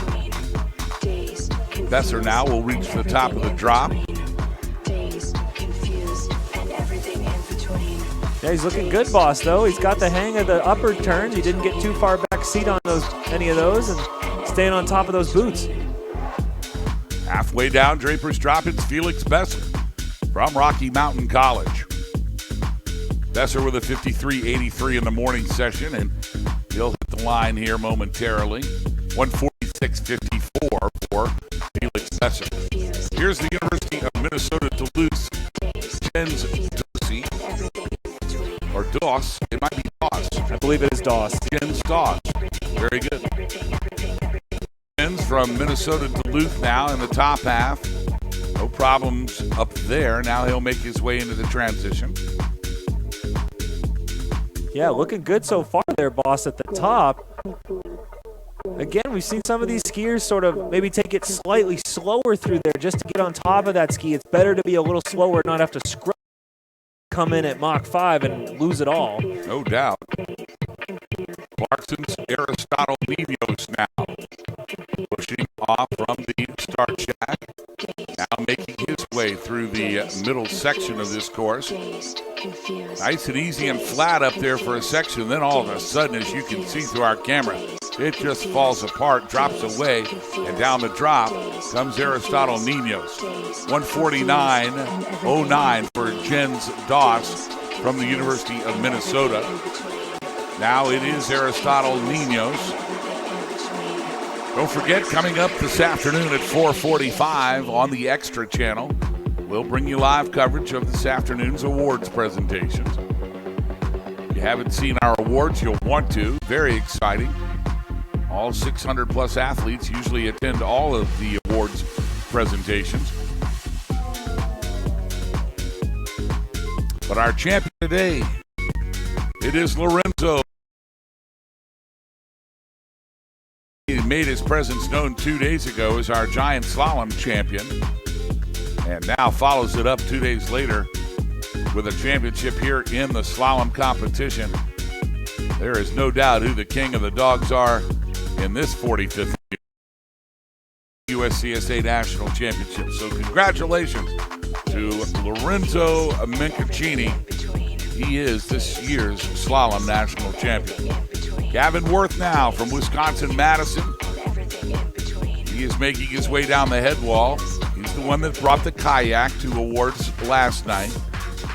Besser now will reach the top of the drop. Yeah, he's looking good, boss, though. He's got the hang of the upper turns. He didn't get too far back seat on any of those, and staying on top of those boots. Halfway down Draper's Drop, it's Felix Besser from Rocky Mountain College. Besser with a 53.83 in the morning session, and he'll hit the line here momentarily. 1:46.54 for Felix Besser. Here's the University of Minnesota Duluth, Jens Dorsey, or Doss. It might be Doss. I believe it is Doss. Jens Doss. Very good. Jens from Minnesota Duluth now in the top half. No problems up there. Now he'll make his way into the transition. Yeah, looking good so far there, boss, at the top. Again, we've seen some of these skiers sort of maybe take it slightly slower through there just to get on top of that ski. It's better to be a little slower, not have to come in at Mach 5 and lose it all. No doubt. Clarkson's Aristotle Nevios now pushing off from the start shack. Now making his way through the middle section of this course. Nice and easy and flat up there for a section. Then all of a sudden, as you can see through our camera, it just falls apart, drops away, and down the drop comes Aristotle Ninos. 1:49.09 for Jens Doss from the University of Minnesota. Now it is Aristotle Ninos. Don't forget, coming up this afternoon at 4:45 on the Extra channel, we'll bring you live coverage of this afternoon's awards presentations. If you haven't seen our awards, you'll want to. Very exciting. All 600 plus athletes usually attend all of the awards presentations. But our champion today, it is Lorenzo. He made his presence known 2 days ago as our giant slalom champion, and now follows it up 2 days later with a championship here in the slalom competition. There is no doubt who the king of the dogs are in this 45th USCSA National Championship. So congratulations to Lorenzo Mincaccini. He is this year's slalom national champion. Gavin Worth now from Wisconsin-Madison. He is making his way down the head wall. He's the one that brought the kayak to awards last night.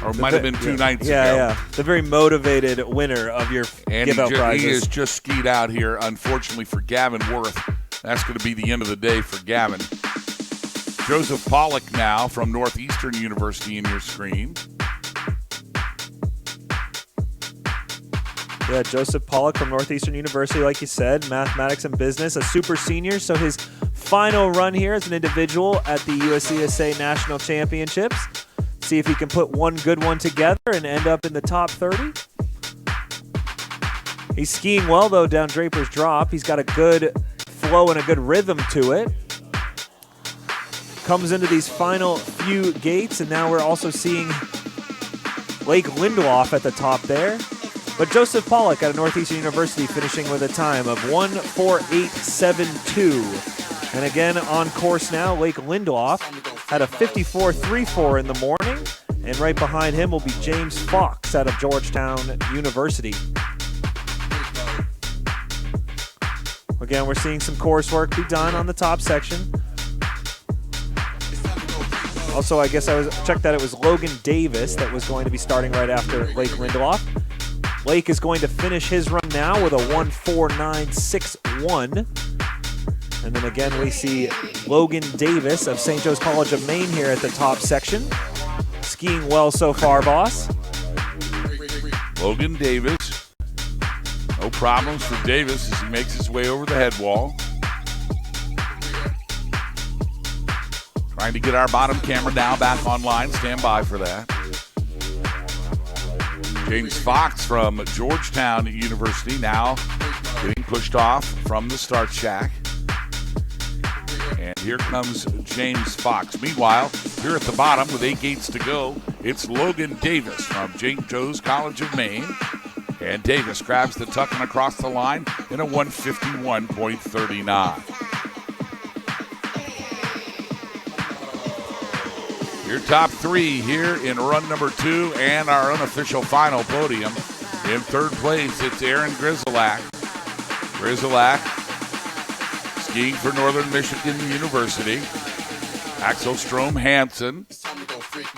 Or might have been two nights ago. Yeah. The very motivated winner of your give-out prizes. He has just skied out here, unfortunately for Gavin Worth. That's going to be the end of the day for Gavin. Joseph Pollock now from Northeastern University in your screen. Yeah, Joseph Pollock from Northeastern University, like you said, mathematics and business, a super senior. So his final run here as an individual at the USCSA National Championships. See if he can put one good one together and end up in the top 30. He's skiing well, though, down Draper's Drop. He's got a good flow and a good rhythm to it. Comes into these final few gates, and now we're also seeing Lake Lindelof at the top there. But Joseph Pollock out of Northeastern University finishing with a time of 1:48.72. And again, on course now, Lake Lindelof had a 54.34 in the morning. And right behind him will be James Fox out of Georgetown University. Again, we're seeing some coursework be done on the top section. Also, I guess I checked that it was Logan Davis that was going to be starting right after Lake Lindelof. Lake is going to finish his run now with a 1:49.61. And then again, we see Logan Davis of St. Joe's College of Maine here at the top section. Skiing well so far, boss. Logan Davis. No problems for Davis as he makes his way over the head wall. Trying to get our bottom camera now back online. Stand by for that. James Fox from Georgetown University now getting pushed off from the start shack. And here comes James Fox. Meanwhile, here at the bottom with 8 gates to go, it's Logan Davis from St. Joe's College of Maine. And Davis grabs the tuck and across the line in a 1:51.39. Your top 3 here in run number 2 and our unofficial final podium. In third place, it's Aaron Grizzlack. Grizzlack skiing for Northern Michigan University. Axel Strom Hansen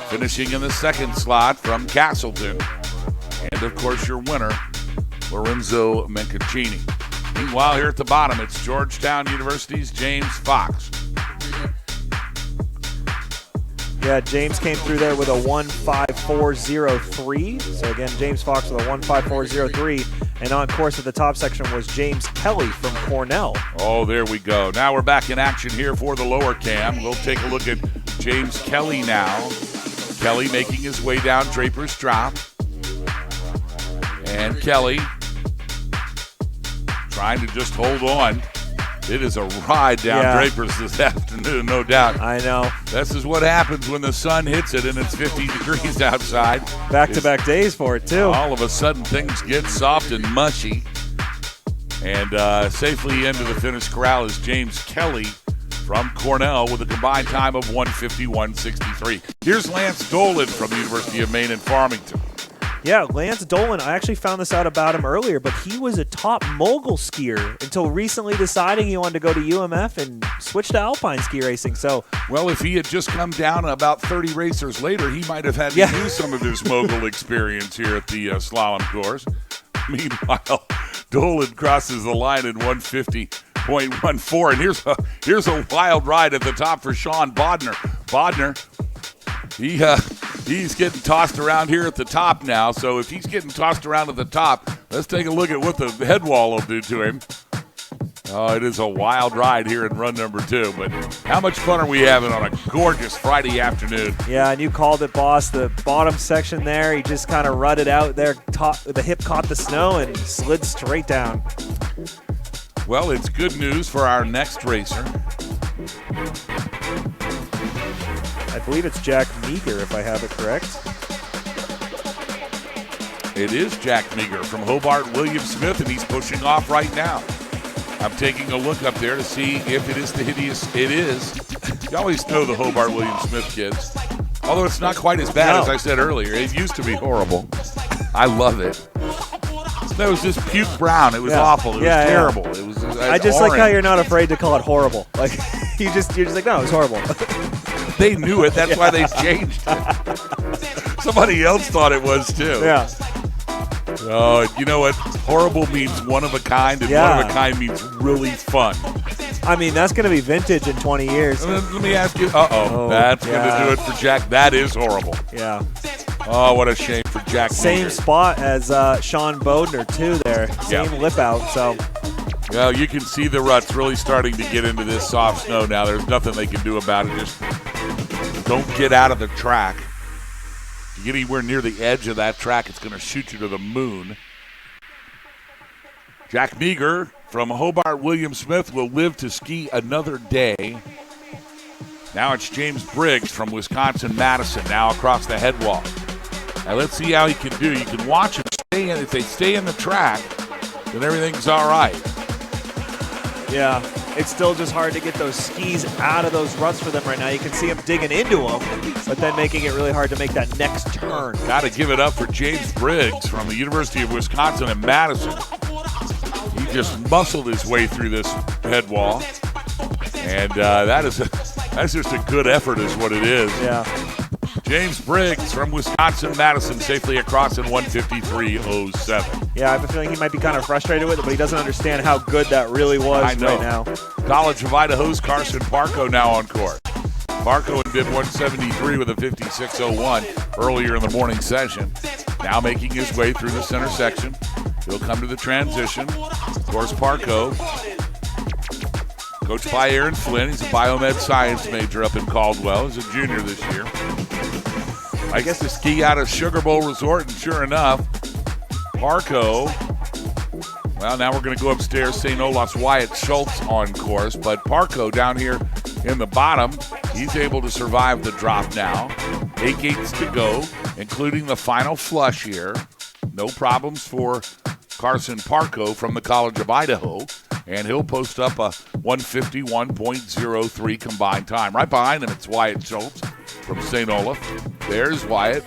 finishing in the second slot from Castleton. And, of course, your winner, Lorenzo Mencaccini. Meanwhile, here at the bottom, it's Georgetown University's James Fox. Yeah, James came through there with a 1:54.03. So, again, James Fox with a 1:54.03. And on course at the top section was James Kelly from Cornell. Oh, there we go. Now we're back in action here for the lower cam. We'll take a look at James Kelly now. Kelly making his way down Draper's Drop. And Kelly trying to just hold on. It is a ride down Draper's this afternoon, no doubt. I know. This is what happens when the sun hits it and it's 50 degrees outside. Back-to-back days for it, too. All of a sudden, things get soft and mushy. And safely into the finish corral is James Kelly from Cornell with a combined time of 1:51.63. Here's Lance Dolan from the University of Maine in Farmington. Yeah, Lance Dolan, I actually found this out about him earlier, but he was a top mogul skier until recently deciding he wanted to go to UMF and switch to Alpine ski racing. So, well, if he had just come down about 30 racers later, he might have had to use some of his mogul experience here at the slalom course. Meanwhile, Dolan crosses the line in 1:50.14, and here's a wild ride at the top for Sean Bodner. Bodner, he's getting tossed around here at the top now. So if he's getting tossed around at the top, let's take a look at what the head wall will do to him. Oh, it is a wild ride here in run number 2. But how much fun are we having on a gorgeous Friday afternoon? Yeah, and you called it, boss. The bottom section there, he just kind of rutted out there. The hip caught the snow and slid straight down. Well, it's good news for our next racer. I believe it's Jack Meager, if I have it correct. It is Jack Meager from Hobart William Smith, and he's pushing off right now. I'm taking a look up there to see if it is the hideous. It is. You always know the Hobart William Smith kids. Although it's not quite as bad as I said earlier. It used to be horrible. I love it. That was just puke brown. It was awful. It was terrible. It was. I just orange. like how you're not afraid to call it horrible. Like you're just like, no, it was horrible. They knew it. That's why they changed it. Somebody else thought it was too. Yeah. Oh, you know what? Horrible means one of a kind, and one of a kind means really fun. I mean, that's going to be vintage in 20 years. Let me ask you. That's going to do it for Jack. That is horrible. Yeah. Oh, what a shame for Jack. Same spot as Sean Bodner, too, there. Same lip out, so. Well, you can see the ruts really starting to get into this soft snow now. There's nothing they can do about it. Just don't get out of the track. If you get anywhere near the edge of that track, it's going to shoot you to the moon. Jack Meager from Hobart William Smith will live to ski another day. Now it's James Briggs from Wisconsin-Madison now across the head wall. Now let's see how he can do. You can watch him stay in. If they stay in the track, then everything's all right. Yeah, it's still just hard to get those skis out of those ruts for them right now. You can see them digging into them, but then making it really hard to make that next turn. Got to give it up for James Briggs from the University of Wisconsin in Madison. He just muscled his way through this head wall, and that's just a good effort is what it is. Yeah. James Briggs from Wisconsin-Madison safely across in 1:53.07. Yeah, I have a feeling he might be kind of frustrated with it, but he doesn't understand how good that really was right now. College of Idaho's Carson Parko now on course. Parko did 173 with a 56.01 earlier in the morning session. Now making his way through the center section. He'll come to the transition. Of course, Parko, coached by Aaron Flynn. He's a biomed science major up in Caldwell. He's a junior this year. I guess to ski out of Sugar Bowl Resort, and sure enough, Parko, well, now we're going to go upstairs. St. Olaf's Wyatt Schultz on course, but Parko down here in the bottom, he's able to survive the drop now. 8 gates to go, including the final flush here. No problems for Carson Parko from the College of Idaho, and he'll post up a 151.03 combined time. Right behind him, it's Wyatt Schultz from St. Olaf. There's Wyatt.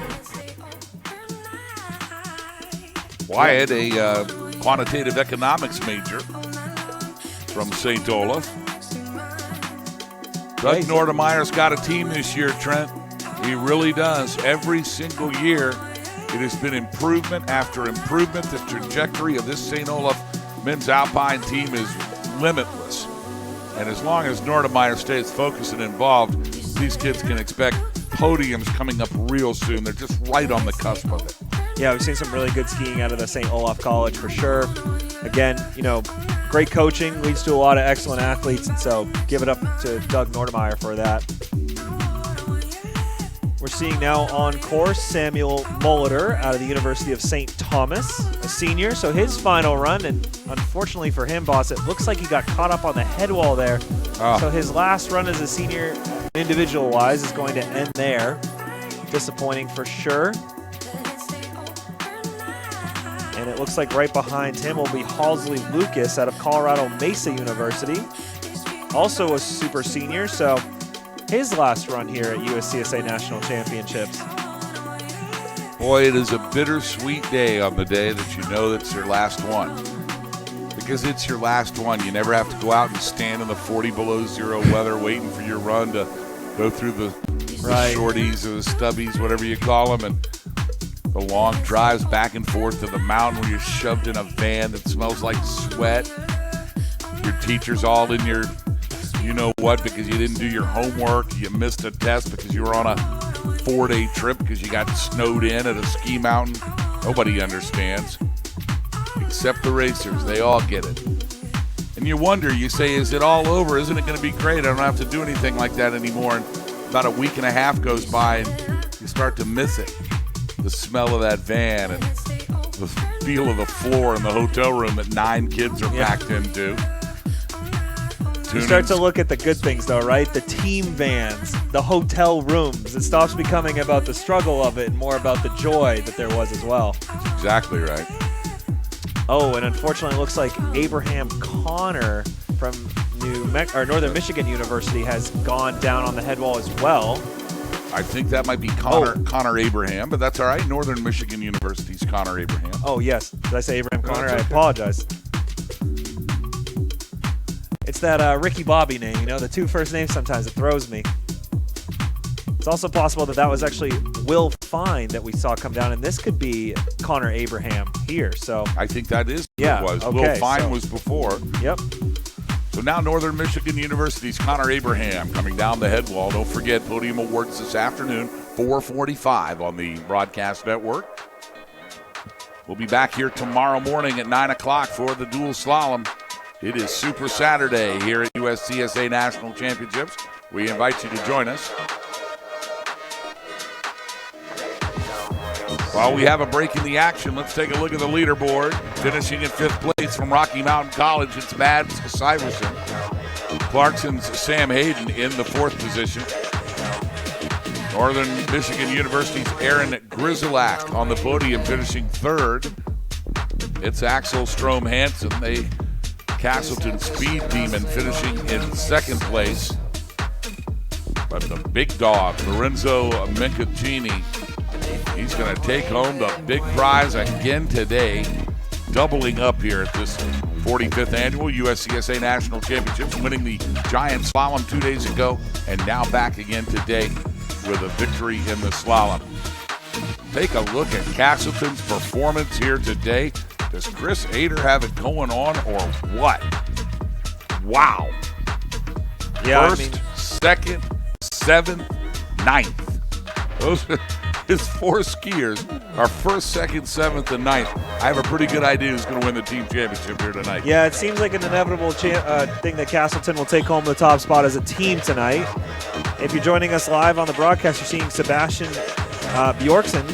Wyatt, a quantitative economics major from St. Olaf. Doug Nordemeyer's got a team this year, Trent. He really does. Every single year, it has been improvement after improvement. The trajectory of this St. Olaf men's Alpine team is limitless. And as long as Nordemeyer stays focused and involved, these kids can expect podiums coming up real soon. They're just right on the cusp of it. Yeah, we've seen some really good skiing out of the St. Olaf College for sure. Again, great coaching leads to a lot of excellent athletes, and so give it up to Doug Nordemeyer for that. We're seeing now on course Samuel Molitor out of the University of St. Thomas, a senior. So his final run, and unfortunately for him, boss, it looks like he got caught up on the head wall there. Oh. So his last run as a senior, individual-wise, is going to end there. Disappointing for sure. And it looks like right behind him will be Halsey Lucas out of Colorado Mesa University. Also a super senior, so his last run here at USCSA National Championships. Boy, it is a bittersweet day on the day that you know that's your last one. Because it's your last one. You never have to go out and stand in the 40 below zero weather waiting for your run to go through the shorties or the stubbies, whatever you call them, and the long drives back and forth to the mountain where you're shoved in a van that smells like sweat. Your teacher's all in your you-know-what because you didn't do your homework. You missed a test because you were on a 4-day trip because you got snowed in at a ski mountain. Nobody understands except the racers. They all get it. And you wonder, you say, is it all over? Isn't it going to be great? I don't have to do anything like that anymore. And about a week and a half goes by and you start to miss it. The smell of that van and the feel of the floor in the hotel room that 9 kids are packed into. You start to look at the good things, though, right? The team vans, the hotel rooms. It stops becoming about the struggle of it and more about the joy that there was as well. That's exactly right. Oh, and unfortunately, it looks like Abraham Connor from Northern Michigan University has gone down on the head wall as well. I think that might be Connor Abraham, but that's all right. Northern Michigan University's Connor Abraham. Oh, yes. Did I say Abraham Connor? I apologize. It's that Ricky Bobby name, the 2 first names sometimes. It throws me. It's also possible that was actually Will Fine that we saw come down, and this could be Connor Abraham here. So I think that is what it was. Okay, Will Fine was before. Yep. So now Northern Michigan University's Connor Abraham coming down the head wall. Don't forget Podium Awards this afternoon, 4:45 on the broadcast network. We'll be back here tomorrow morning at 9 o'clock for the dual slalom. It is Super Saturday here at USCSA National Championships. We invite you to join us. While we have a break in the action, let's take a look at the leaderboard. Finishing in 5th place from Rocky Mountain College, it's Mads Syverson. Clarkson's Sam Hayden in the 4th position. Northern Michigan University's Aaron Grizelak on the podium, finishing 3rd. It's Axel Strom Hansen, the Castleton Speed Demon, finishing in 2nd place. But the big dog, Lorenzo Mencaccini, he's going to take home the big prize again today, doubling up here at this 45th annual USCSA National Championships, winning the giant slalom 2 days ago, and now back again today with a victory in the slalom. Take a look at Castleton's performance here today. Does Chris Ader have it going on or what? Wow. Yeah, First, 2nd, 7th, 9th. Those are his 4 skiers are 1st, 2nd, 7th, and 9th. I have a pretty good idea who's going to win the team championship here tonight. Yeah, it seems like an inevitable thing that Castleton will take home the top spot as a team tonight. If you're joining us live on the broadcast, you're seeing Sebastian Bjorksen.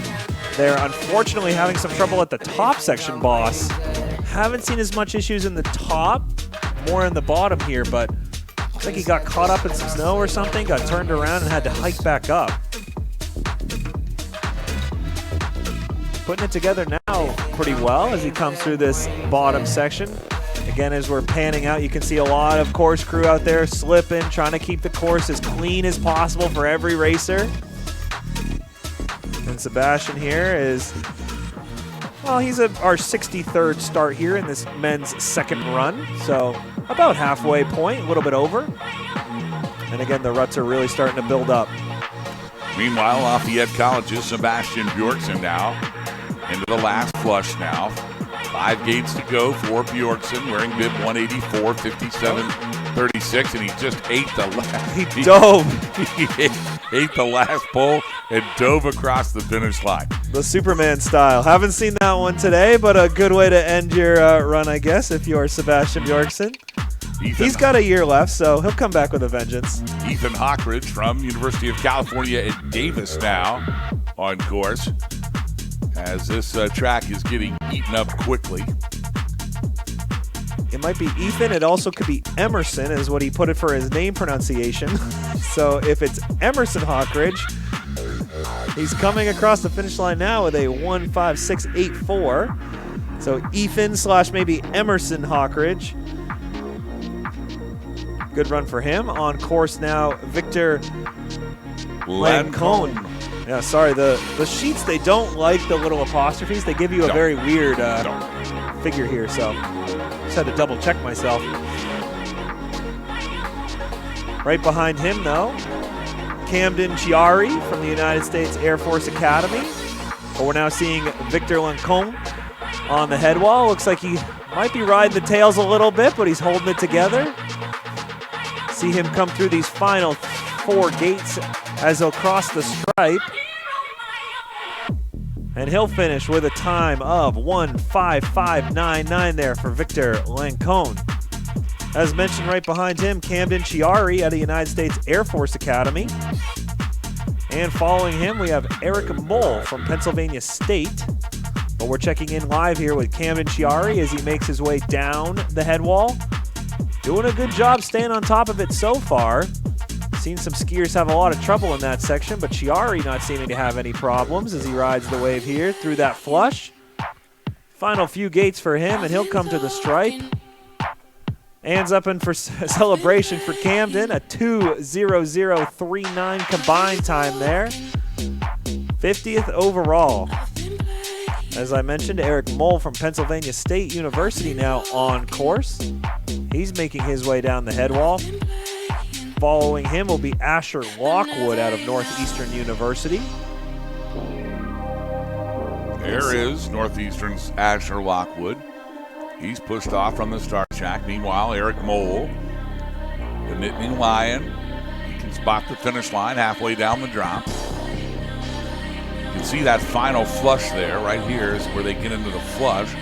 They're unfortunately having some trouble at the top section, boss. Haven't seen as much issues in the top, more in the bottom here, but looks like he got caught up in some snow or something, got turned around and had to hike back up. Putting it together now pretty well as he comes through this bottom section. Again, as we're panning out, you can see a lot of course crew out there slipping, trying to keep the course as clean as possible for every racer. And Sebastian here is, well, he's our 63rd start here in this men's 2nd run. So about halfway point, a little bit over. And again, the ruts are really starting to build up. Meanwhile, Lafayette College's Sebastian Bjorksen now into the last flush now. 5 gates to go for Bjorksen, wearing bib 184, 57, 36, and he just ate the last. He dove. He ate the last pole and dove across the finish line. The Superman style. Haven't seen that one today, but a good way to end your run, I guess, if you are Sebastian Bjorksen. He's got a year left, so he'll come back with a vengeance. Ethan Hockridge from University of California at Davis now on course, as this track is getting eaten up quickly. It might be Ethan. It also could be Emerson, is what he put it for his name pronunciation. So if it's Emerson Hockridge, he's coming across the finish line now with a 1:56.84. So Ethan / maybe Emerson Hockridge. Good run for him. On course now, Victor Lancone. Yeah, sorry, the sheets, they don't like the little apostrophes. They give you a very weird figure here, so just had to double check myself. Right behind him, though, Camden Chiari from the United States Air Force Academy. But we're now seeing Victor Lancone on the head wall. Looks like he might be riding the tails a little bit, but he's holding it together. See him come through these final 4 gates as he'll cross the stripe. And he'll finish with a time of 1:55.99 there for Victor Lancone. As mentioned, right behind him, Camden Chiari at the United States Air Force Academy. And following him, we have Eric Moll from Pennsylvania State. But we're checking in live here with Camden Chiari as he makes his way down the head wall. Doing a good job staying on top of it so far. Seen some skiers have a lot of trouble in that section, but Chiari not seeming to have any problems as he rides the wave here through that flush. Final few gates for him, and he'll come to the stripe. Hands up in for celebration for Camden, a 2:00.39 combined time there. 50th overall. As I mentioned, Eric Moll from Pennsylvania State University now on course. He's making his way down the head wall. Following him will be Asher Lockwood out of Northeastern University. There is Northeastern's Asher Lockwood. He's pushed off from the start shack. Meanwhile, Eric Moll, the Nittany Lion, he can spot the finish line halfway down the drop. You can see that final flush there. Right here is where they get into the flush.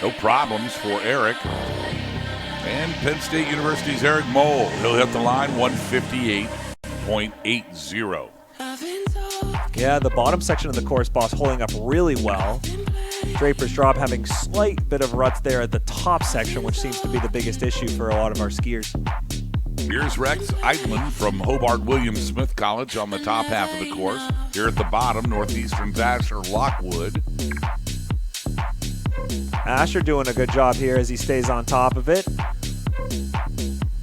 No problems for Eric. And Penn State University's Eric Moll. He'll hit the line 1:58.80. Yeah, the bottom section of the course, Boss, holding up really well. Draper's Drop having slight bit of ruts there at the top section, which seems to be the biggest issue for a lot of our skiers. Here's Rex Eidman from Hobart William Smith College on the top half of the course. Here at the bottom, Northeastern's Asher Lockwood. Asher doing a good job here as he stays on top of it.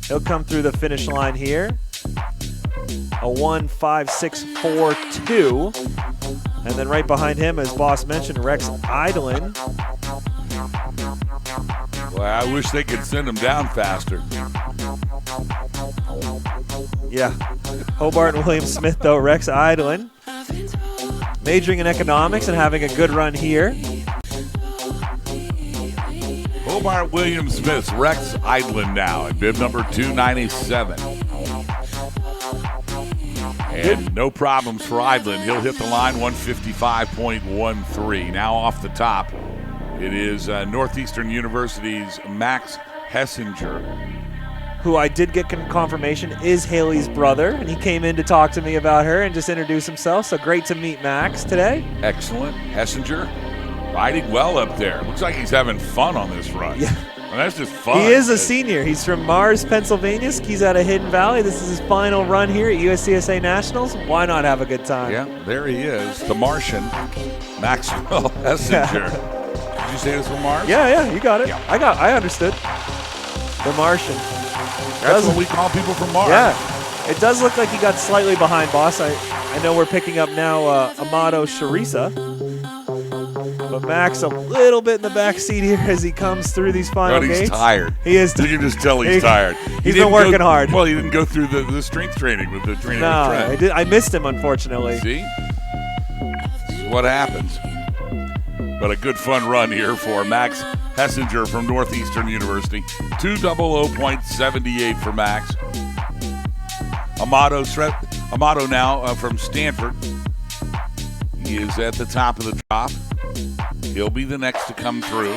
He'll come through the finish line here. A 1:56.42. And then right behind him, as Boss mentioned, Rex Eidman. Well, I wish they could send him down faster. Yeah. Hobart and William Smith, though. Rex Eidman majoring in economics and having a good run here. Hobart William Smith's Rex Eidman now at bib number 297. And no problems for Eidman. He'll hit the line 155.13. Now off the top, it is Northeastern University's Max Hessinger, who I did get confirmation is Haley's brother, and he came in to talk to me about her and just introduce himself. So great to meet Max today. Excellent. Hessinger riding well up there. Looks like he's having fun on this run. Yeah. And that's just fun. He is a senior. He's from Mars, Pennsylvania. Skis out of Hidden Valley. This is his final run here at USCSA Nationals. Why not have a good time? Yeah, there he is, the Martian, Maxwell Hessinger. Did you say this from Mars? Yeah, you got it. Yeah. I understood. The Martian. That's what we call people from Mars. Yeah. It does look like he got slightly behind, Boss. I know we're picking up now Amato Sharisa. But Max a little bit in the back seat here as he comes through these final But he's gates. tired. He is. You can just tell he's tired. He's been working hard. Well, he didn't go through the strength training with the training with Trent. I missed him, unfortunately. See? This is what happens. But a good fun run here for Max Hessinger from Northeastern University. 2:00.78 for Max. Amato now from Stanford. He is at the top of the drop. He'll be the next to come through.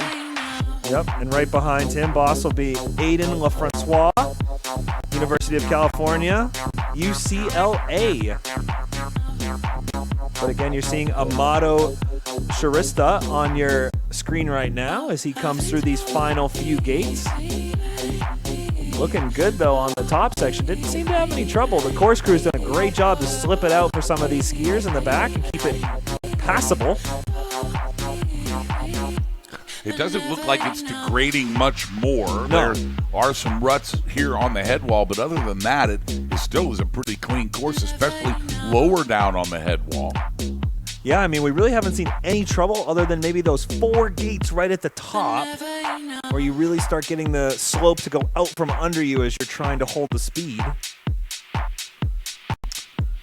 Yep, and right behind him, Boss, will be Aiden LaFrancois, University of California, UCLA. But again, you're seeing Amato Sharista on your screen right now as he comes through these final few gates. Looking good, though, on the top section. Didn't seem to have any trouble. The course crew's done a great job to slip it out for some of these skiers in the back and keep it passable. It doesn't look like it's degrading much more. No. There are some ruts here on the head wall, but other than that, it still is a pretty clean course, especially lower down on the head wall. Yeah, I mean, we really haven't seen any trouble other than maybe those 4 gates right at the top where you really start getting the slope to go out from under you as you're trying to hold the speed.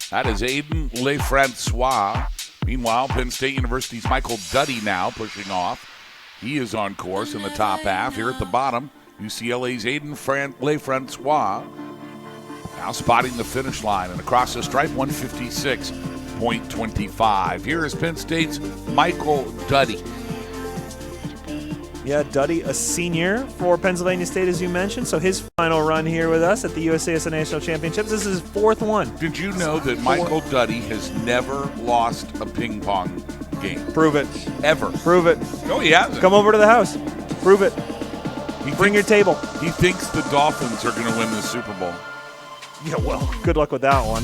That is Aiden LeFrancois. Meanwhile, Penn State University's Michael Duddy now pushing off. He is on course in the top half. Here at the bottom, UCLA's Aiden LeFrancois now spotting the finish line and across the stripe, 156.25. Here is Penn State's Michael Duddy. Yeah, Duddy, a senior for Pennsylvania State, as you mentioned. So his final run here with us at the USCSA National Championships. This is his 4th one. Did you know that Michael Duddy has never lost a ping pong game? Prove it. Ever. Prove it. No, he hasn't. Come over to the house. Prove it. Bring your table. He thinks the Dolphins are going to win the Super Bowl. Yeah, well, good luck with that one.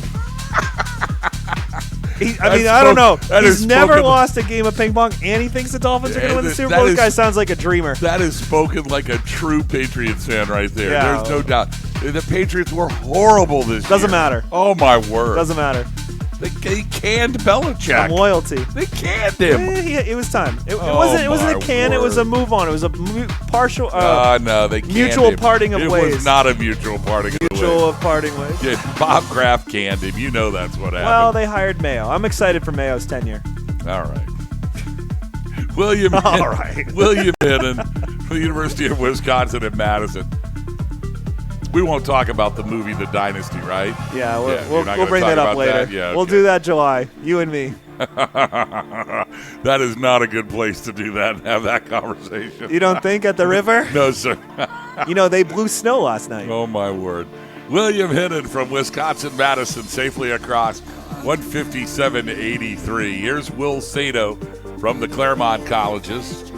I don't know. He's never lost a game of ping pong, and he thinks the Dolphins are going to win the Super Bowl. This guy sounds like a dreamer. That is spoken like a true Patriots fan right there. Yeah. There's no doubt. The Patriots were horrible this year. Doesn't matter. Oh, my word. Doesn't matter. They canned Belichick. Some loyalty. They canned him. It was time. It wasn't a can. Word. It was a move on. It was a partial. No, they canned mutual him. parting of ways. It was not a mutual parting of ways. Mutual parting ways. Yeah, Bob Kraft canned him. You know that's what happened. Well, they hired Mayo. I'm excited for Mayo's tenure. All right. William Hinnon from the University of Wisconsin at Madison. We won't talk about the movie The Dynasty, right? Yeah, we'll bring that up later. Yeah, we'll do that July, you and me. That is not a good place to do that and have that conversation. You don't think at the river? No, sir. They blew snow last night. Oh, my word. William Hinnon from Wisconsin-Madison safely across. 157.83. Here's Will Sato from the Claremont Colleges.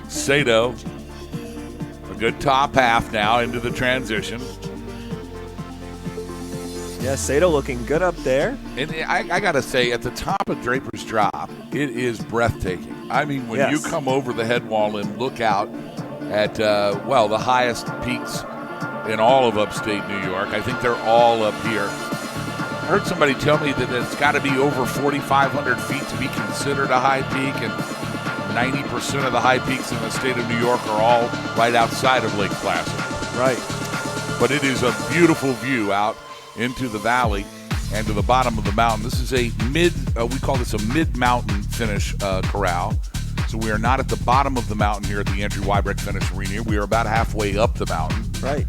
Sato, a good top half now into the transition. Yeah, Sato looking good up there. And I got to say, at the top of Draper's Drop, it is breathtaking. I mean, when you come over the head wall and look out at, the highest peaks in all of upstate New York, I think they're all up here. I heard somebody tell me that it's got to be over 4,500 feet to be considered a high peak, and 90% of the high peaks in the state of New York are all right outside of Lake Placid. Right. But it is a beautiful view out into the valley and to the bottom of the mountain. This is a we call this a mid-mountain finish corral. So we are not at the bottom of the mountain here at the Andrew Wybrick Finish Arena. We are about halfway up the mountain. Right.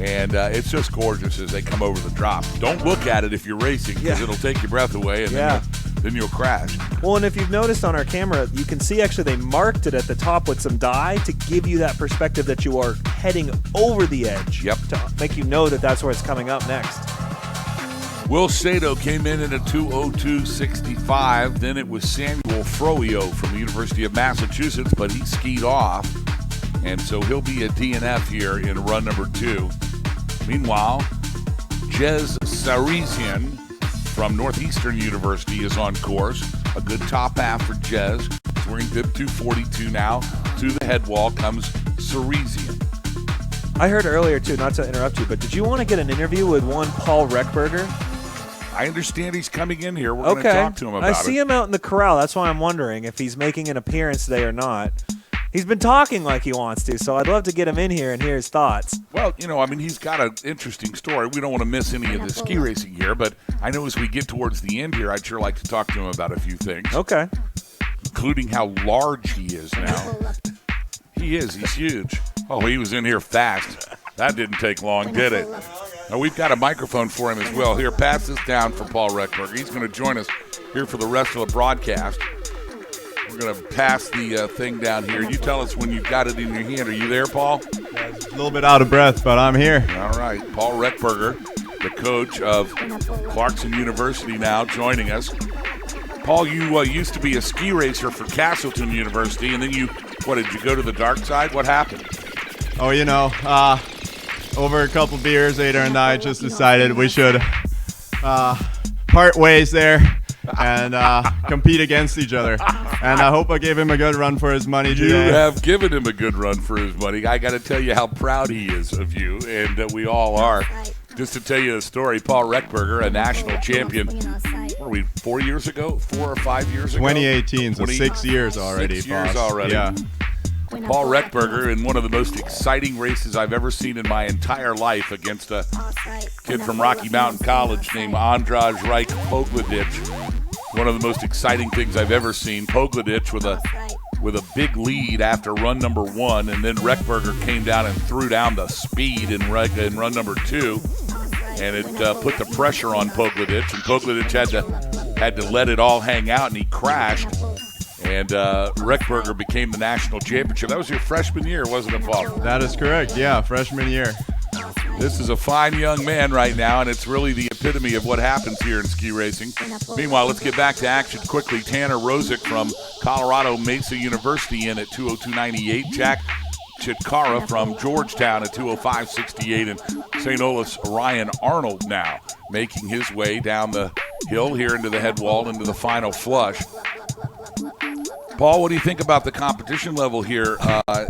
And it's just gorgeous as they come over the drop. Don't look at it if you're racing, because it'll take your breath away, and then you'll crash. Well, and if you've noticed on our camera, you can see actually they marked it at the top with some dye to give you that perspective that you are heading over the edge. Yep. To make you know that that's where it's coming up next. Will Sato came in at a 2:02.65. Then it was Samuel Froio from the University of Massachusetts, but he skied off. And so he'll be a DNF here in run number 2. Meanwhile, Jez Sarisian from Northeastern University is on course. A good top half for Jez. He's wearing bib 242 now. To the head wall comes Sarisian. I heard earlier, too, not to interrupt you, but did you want to get an interview with one Paul Reckberger? I understand he's coming in here. We're going to talk to him about it. I see him out in the corral. That's why I'm wondering if he's making an appearance today or not. He's been talking like he wants to, so I'd love to get him in here and hear his thoughts. Well, he's got an interesting story. We don't want to miss any of the ski racing here, but I know as we get towards the end here, I'd sure like to talk to him about a few things. Okay. Including how large he is now. He's huge. Oh, he was in here fast. That didn't take long, did it? Now, we've got a microphone for him as well. Here, pass this down for Paul Reckberger. He's going to join us here for the rest of the broadcast. We're going to pass the thing down here. You tell us when you've got it in your hand. Are you there, Paul? Yeah, a little bit out of breath, but I'm here. All right. Paul Reckberger, the coach of Clarkson University now, joining us. Paul, you used to be a ski racer for Castleton University, and then did you go to the dark side? What happened? Oh, over a couple beers, Ada and I just decided we should part ways there and compete against each other. And I hope I gave him a good run for his money today. You have given him a good run for his money. I got to tell you how proud he is of you, and we all are. Just to tell you the story, Paul Reckberger, a national champion, 4 years ago? 4 or 5 years ago? 2018, so 6 years already. 6 years already. Yeah. Paul Reckberger in one of the most exciting races I've ever seen in my entire life against a kid from Rocky Mountain College named Andraj Reich Pogledich. One of the most exciting things I've ever seen. Pogledich with a big lead after run number 1, and then Reckberger came down and threw down the speed in run number 2, and it put the pressure on Pogledich, and Pogledich had to let it all hang out, and he crashed. And Reckberger became the national championship. That was your freshman year, wasn't it, Paul? That is correct, yeah, freshman year. This is a fine young man right now, and it's really the epitome of what happens here in ski racing. Meanwhile, let's get back to action quickly. Tanner Rosick from Colorado Mesa University in at 2:02.98. Jack Chitkara from Georgetown at 2:05.68. And St. Olaf's Ryan Arnold now making his way down the hill here into the head wall, into the final flush. Paul, what do you think about the competition level here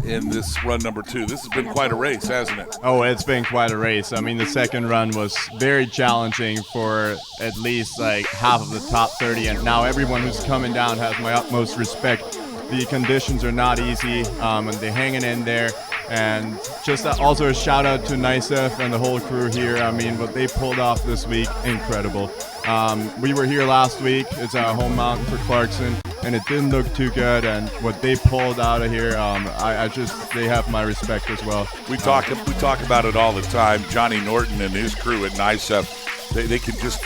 in this run number 2? This has been quite a race, hasn't it? Oh, it's been quite a race. I mean, the second run was very challenging for at least like half of the top 30, and now everyone who's coming down has my utmost respect. The conditions are not easy, and they're hanging in there. And just also a shout out to NICEF and the whole crew here. I mean, what they pulled off this week, incredible. We were here last week. It's our home mountain for Clarkson, and it didn't look too good. And what they pulled out of here, they have my respect as well. We talk about it all the time. Johnny Norton and his crew at NICEF, they can just.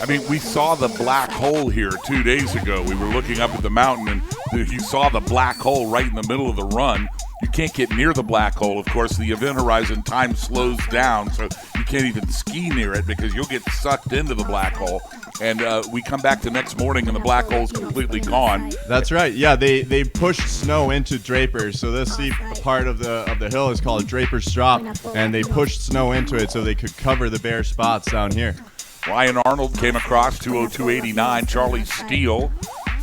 I mean, we saw the black hole here 2 days ago. We were looking up at the mountain, and you saw the black hole right in the middle of the run. You can't get near the black hole. Of course, the event horizon time slows down, so you can't even ski near it because you'll get sucked into the black hole. and we come back the next morning and the black hole's completely gone. That's right. Yeah, they pushed snow into Draper's. So this steep part of the hill is called Draper's Drop, and they pushed snow into it so they could cover the bare spots down here. Ryan Arnold came across 2:02.89. Charlie Steele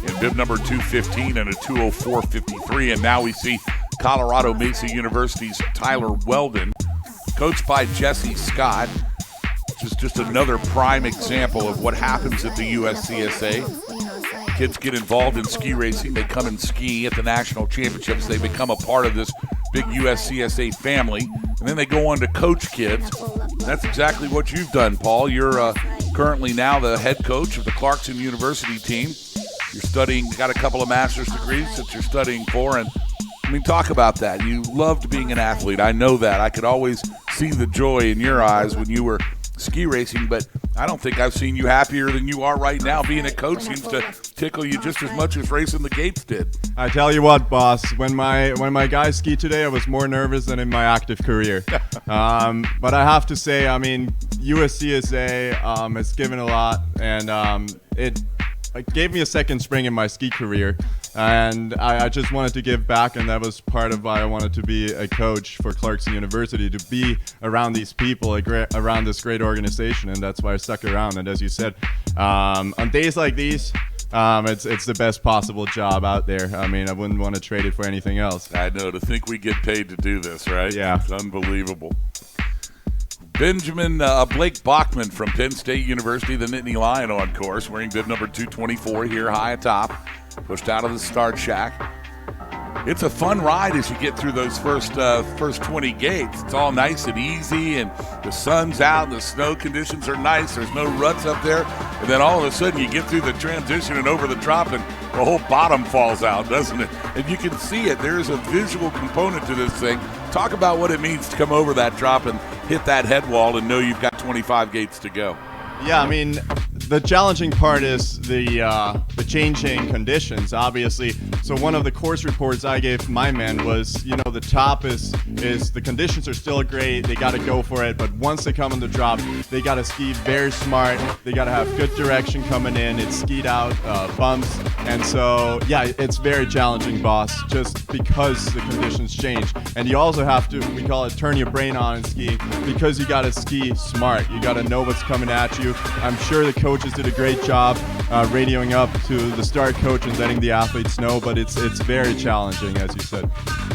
in bib number 215 and a 2:04.53. And now we see Colorado Mesa University's Tyler Weldon, coached by Jesse Scott, which is just another prime example of what happens at the USCSA. Kids get involved in ski racing. They come and ski at the national championships. They become a part of this big USCSA family, and then they go on to coach kids. That's exactly what you've done, Paul. You're currently now the head coach of the Clarkson University team. You're studying, got a couple of master's degrees that you're studying for, and I mean, talk about that. You loved being an athlete. I know that. I could always see the joy in your eyes when you were ski racing, but I don't think I've seen you happier than you are right now. Being a coach seems to tickle you just as much as racing the gates did. I tell you what, boss, when my guys skied today, I was more nervous than in my active career. But I have to say, I mean, USCSA has given a lot, and it gave me a second spring in my ski career. And I just wanted to give back, and that was part of why I wanted to be a coach for Clarkson University, to be around these people, around this great organization, and that's why I stuck around. And as you said, on days like these, it's the best possible job out there. I mean, I wouldn't want to trade it for anything else. I know, to think we get paid to do this, right? Yeah. It's unbelievable. Blake Bachman from Penn State University, the Nittany Lion on course, wearing bib number 224 here high atop, pushed out of the start shack. It's a fun ride as you get through those first 20 gates. It's all nice and easy, and the sun's out, and the snow conditions are nice. There's no ruts up there. And then all of a sudden you get through the transition and over the drop, and the whole bottom falls out, doesn't it? And you can see it. There's a visual component to this thing. Talk about what it means to come over that drop and hit that head wall and know you've got 25 gates to go. Yeah, I mean, the challenging part is the changing conditions, obviously. So one of the course reports I gave my men was, the top is the conditions are still great. They got to go for it. But once they come on the drop, they got to ski very smart. They got to have good direction coming in. It's skied out, bumps. And so, yeah, it's very challenging, boss, just because the conditions change. And you also have to, we call it turn your brain on in skiing, because you got to ski smart. You got to know what's coming at you. I'm sure the coaches did a great job radioing up to the start coach and letting the athletes know, but it's very challenging, as you said.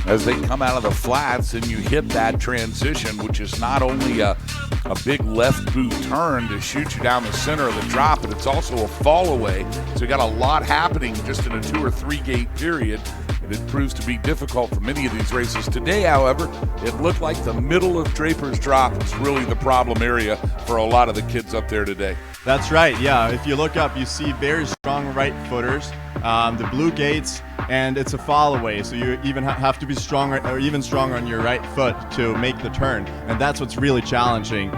As they come out of the flats and you hit that transition, which is not only a big left boot turn to shoot you down the center of the drop, but it's also a fall away. So you got a lot happening just in a 2 or 3 gate period. And it proves to be difficult for many of these races. Today, however, it looked like the middle of Draper's Drop was really the problem area for a lot of the kids up there today. That's right, yeah. If you look up, you see very strong right footers, the blue gates, and it's a fall away. So you even have to be stronger, or even stronger on your right foot to make the turn. And that's what's really challenging,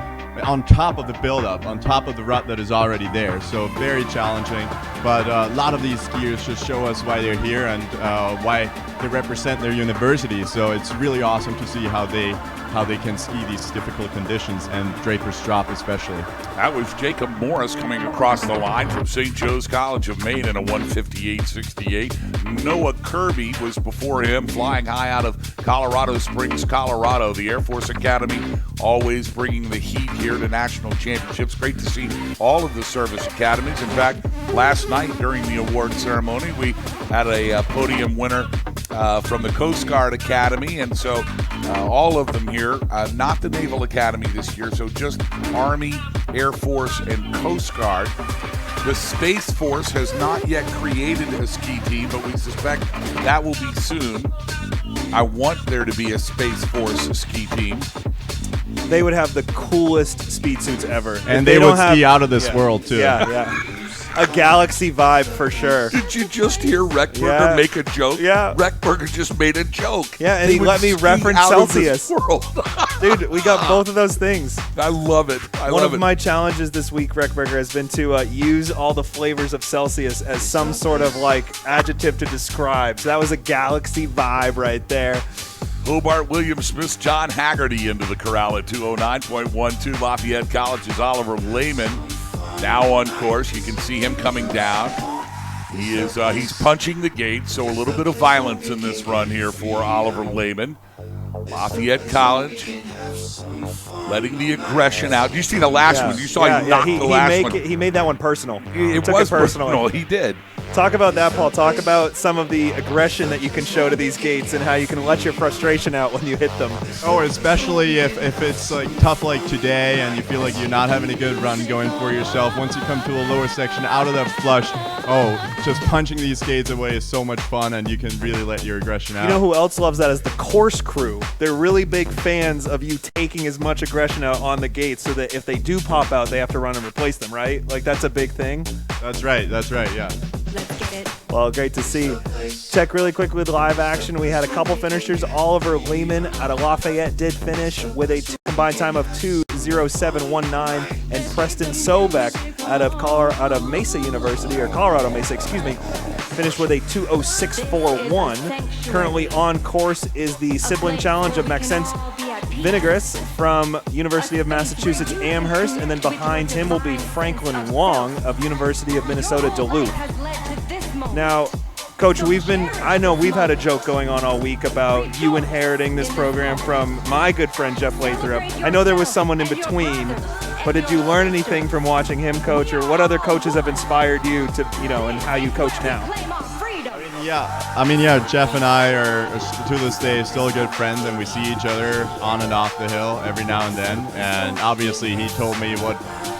on top of the build-up, on top of the rut that is already there. So very challenging, but a lot of these skiers just show us why they're here and why they represent their university. So it's really awesome to see how they can ski these difficult conditions, and Draper's Drop especially. That was Jacob Morris coming across the line from St. Joe's College of Maine in a 1:58.68. Noah Kirby was before him, flying high out of Colorado Springs, Colorado. The Air Force Academy always bringing the heat here to national championships. Great to see all of the service academies. In fact, last night during the award ceremony, we had a podium winner from the Coast Guard Academy, and so all of them here, not the Naval Academy this year, so just Army, Air Force, and Coast Guard. The Space Force has not yet created a ski team, but we suspect that will be soon. I want there to be a Space Force ski team. They would have the coolest speed suits ever. And they would ski out of this world, too. Yeah. A galaxy vibe for sure. Did you just hear Reckberger make a joke? Yeah. Reckberger just made a joke. Yeah, and he let me reference Celsius. Dude, we got both of those things. I love it. One of my challenges this week, Reckberger, has been to use all the flavors of Celsius as some sort of adjective to describe. So that was a galaxy vibe right there. Hobart Williams-Smith, John Haggerty into the corral at 209.12. Lafayette College's Oliver Lehman Now on course, you can see him coming down. He is he's punching the gate, so a little bit of violence in this run here for Oliver Lehman. Lafayette College letting the aggression out. You see the last one. You saw he knocked the last one. He made that one personal. It was personal. He did. Talk about that, Paul. Talk about some of the aggression that you can show to these gates and how you can let your frustration out when you hit them. Oh, especially if it's like tough like today and you feel like you're not having a good run going for yourself. Once you come to a lower section out of that flush, just punching these gates away is so much fun, and you can really let your aggression out. You know who else loves that is the course crew. They're really big fans of you taking as much aggression out on the gates so that if they do pop out, they have to run and replace them, right? Like, that's a big thing. That's right, yeah. Let's get it. Well, great to see. Check really quick with live action. We had a couple finishers. Oliver Lehman out of Lafayette did finish with a combined time of 2:07.19, and Preston Sobek out of Mesa University, or Colorado Mesa, finished with a 2:06.41. Currently on course is the sibling challenge of Maxence Vinegres from University of Massachusetts Amherst, and then behind him will be Franklin Wong of University of Minnesota Duluth. Now, Coach, I know we've had a joke going on all week about you inheriting this program from my good friend Jeff Lathrop. I know there was someone in between, but did you learn anything from watching him coach, or what other coaches have inspired you to, and how you coach now? Jeff and I are to this day still good friends, and we see each other on and off the hill every now and then. And obviously, he told me what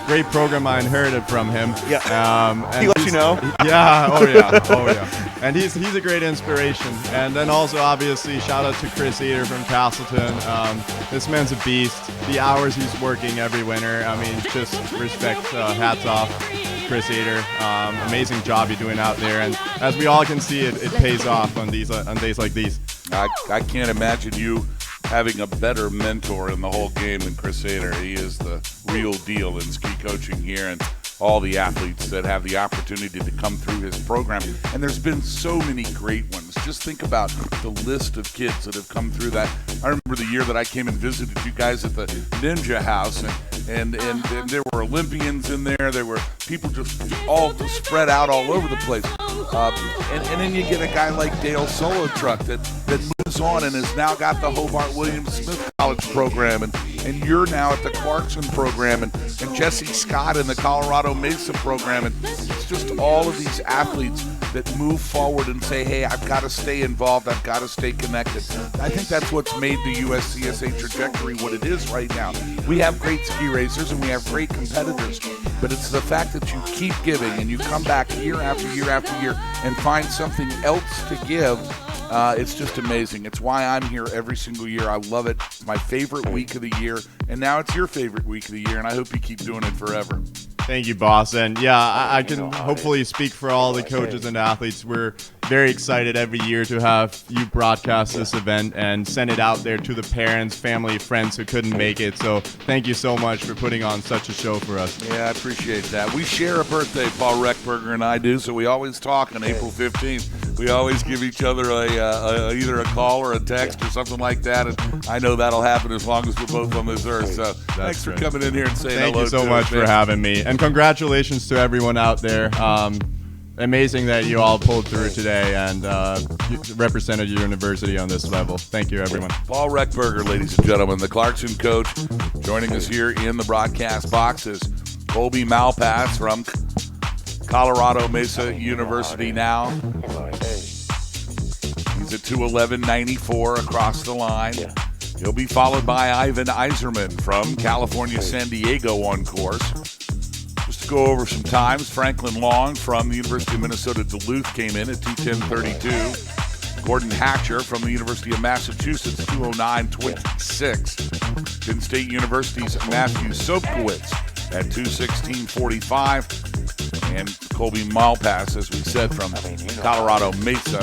great program I inherited from him. Yeah. He let you know. Yeah. Oh yeah. And he's a great inspiration. And then also, obviously, shout out to Chris Eder from Castleton. This man's a beast. The hours he's working every winter. I mean, just respect. Hats off, Chris Eder. Amazing job you're doing out there. And as we all can see, it pays off on days like these. I can't imagine you having a better mentor in the whole game than Chris Eder. He is the real deal in ski coaching here, and all the athletes that have the opportunity to come through his program. And there's been so many great ones. Just think about the list of kids that have come through that. I remember the year that I came and visited you guys at the Ninja House, and there were Olympians in there. There were people just all spread out all over the place. And then you get a guy like Dale Solo Truck that moves on and has now got the Hobart William Smith College program, and you're now at the Clarkson program, and Jesse Scott in the Colorado Mesa program, and it's just all of these athletes that move forward and say, hey, I've got to stay involved, I've got to stay connected. I think that's what's made the USCSA trajectory what it is right now. We have great ski racers and we have great competitors, but it's the fact that you keep giving and you come back year after year after year and find something else to give. It's just amazing. It's why I'm here every single year. I love it. It's my favorite week of the year, and now it's your favorite week of the year, and I hope you keep doing it forever. Thank you, boss. And yeah, I can hopefully speak for all the coaches and athletes. We're very excited every year to have you broadcast this event and send it out there to the parents, family, friends who couldn't make it. So thank you so much for putting on such a show for us. Yeah, I appreciate that. We share a birthday, Paul Reckberger and I do, so we always talk on April 15th. We always give each other either a call or a text or something like that, and I know that'll happen as long as we're both on this earth. So thanks for coming in here and saying hello to us. Thank you so much for having me. And congratulations to everyone out there. Amazing that you all pulled through today and represented your university on this level. Thank you, everyone. Paul Reckberger, ladies and gentlemen, the Clarkson coach. Joining us here in the broadcast box is Colby Malpass from Colorado Mesa University now. He's at 2:11.94 across the line. He'll be followed by Ivan Iserman from California San Diego on course. Just to go over some times, Franklin Long from the University of Minnesota Duluth came in at 2:10.32. Gordon Hatcher from the University of Massachusetts, 2:09.26. Penn State University's Matthew Sobkowitz at 2:16.45. And Colby Malpass, as we said, from Colorado Mesa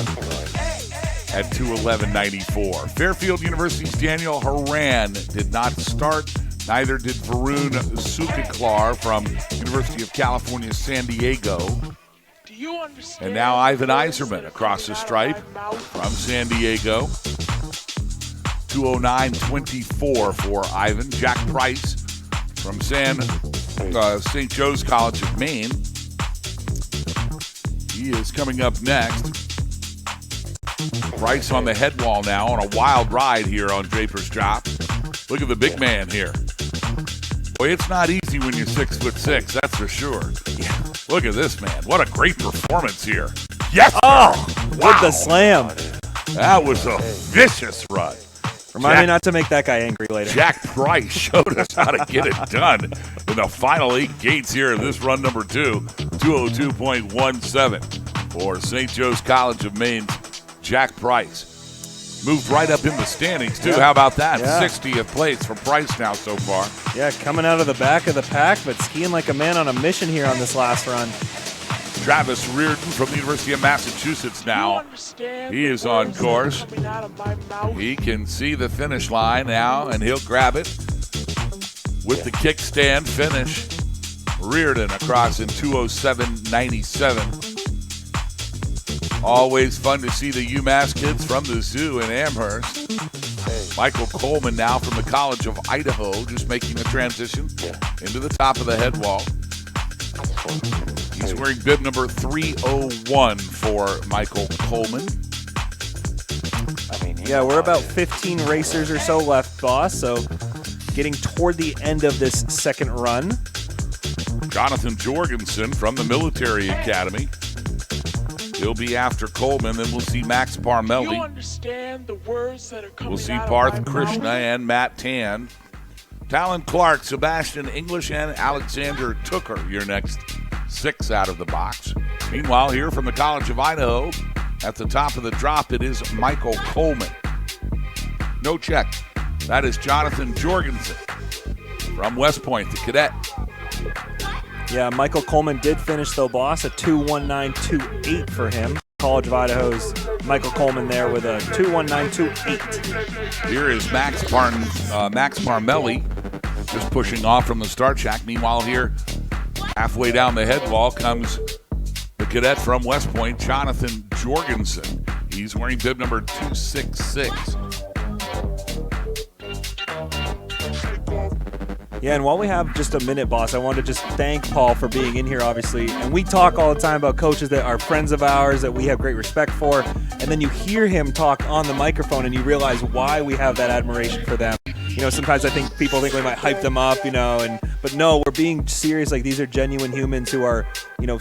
at 2:11.94. Fairfield University's Daniel Horan did not start. Neither did Varun Sukiklar from University of California, San Diego. Do you understand? And now Ivan Iserman across the stripe from San Diego. 2:09.24 for Ivan. Jack Price from San St. Joe's College of Maine. He is coming up next. Price on the head wall now on a wild ride here on Draper's Drop. Look at the big man here. Boy, it's not easy when you're 6'6", that's for sure. Yeah. Look at this man. What a great performance here. Yes! Oh, wow. with the slam. That was a vicious run. Remind me not to make that guy angry later. Jack Price showed us how to get it done in the final 8 gates here in this run number 2, 202.17 for St. Joe's College of Maine's Jack Price. Moved right up in the standings, too. Yeah. How about that? Yeah. 60th place for Price now so far. Yeah, coming out of the back of the pack, but skiing like a man on a mission here on this last run. Travis Reardon from the University of Massachusetts now. He is on course. He can see the finish line now, and he'll grab it with the kickstand finish. Reardon across in 2:07.97. Always fun to see the UMass kids from the zoo in Amherst. Michael Coleman now from the College of Idaho, just making the transition into the top of the head wall. He's wearing bib number 301 for Michael Coleman. Yeah, we're about 15 racers or so left, boss, so getting toward the end of this second run. Jonathan Jorgensen from the Military Academy. He'll be after Coleman. Then we'll see Max Parmelli. We'll see Parth Krishna and Matt Tan. Talon Clark, Sebastian English, and Alexander Tooker, your next 6 out of the box. Meanwhile, here from the College of Idaho, at the top of the drop, it is Michael Coleman. No check. That is Jonathan Jorgensen from West Point, the cadet. Yeah, Michael Coleman did finish, though, boss, a 2:19.28 for him. College of Idaho's Michael Coleman there with a 2:19.28. Here is Max Parmelli just pushing off from the start shack. Meanwhile, here, halfway down the head wall comes the cadet from West Point, Jonathan Jorgensen. He's wearing bib number 266. Yeah, and while we have just a minute, boss, I want to just thank Paul for being in here, obviously. And we talk all the time about coaches that are friends of ours that we have great respect for. And then you hear him talk on the microphone and you realize why we have that admiration for them. You know, sometimes I think people think we might hype them up, but no, we're being serious. Like, these are genuine humans who are,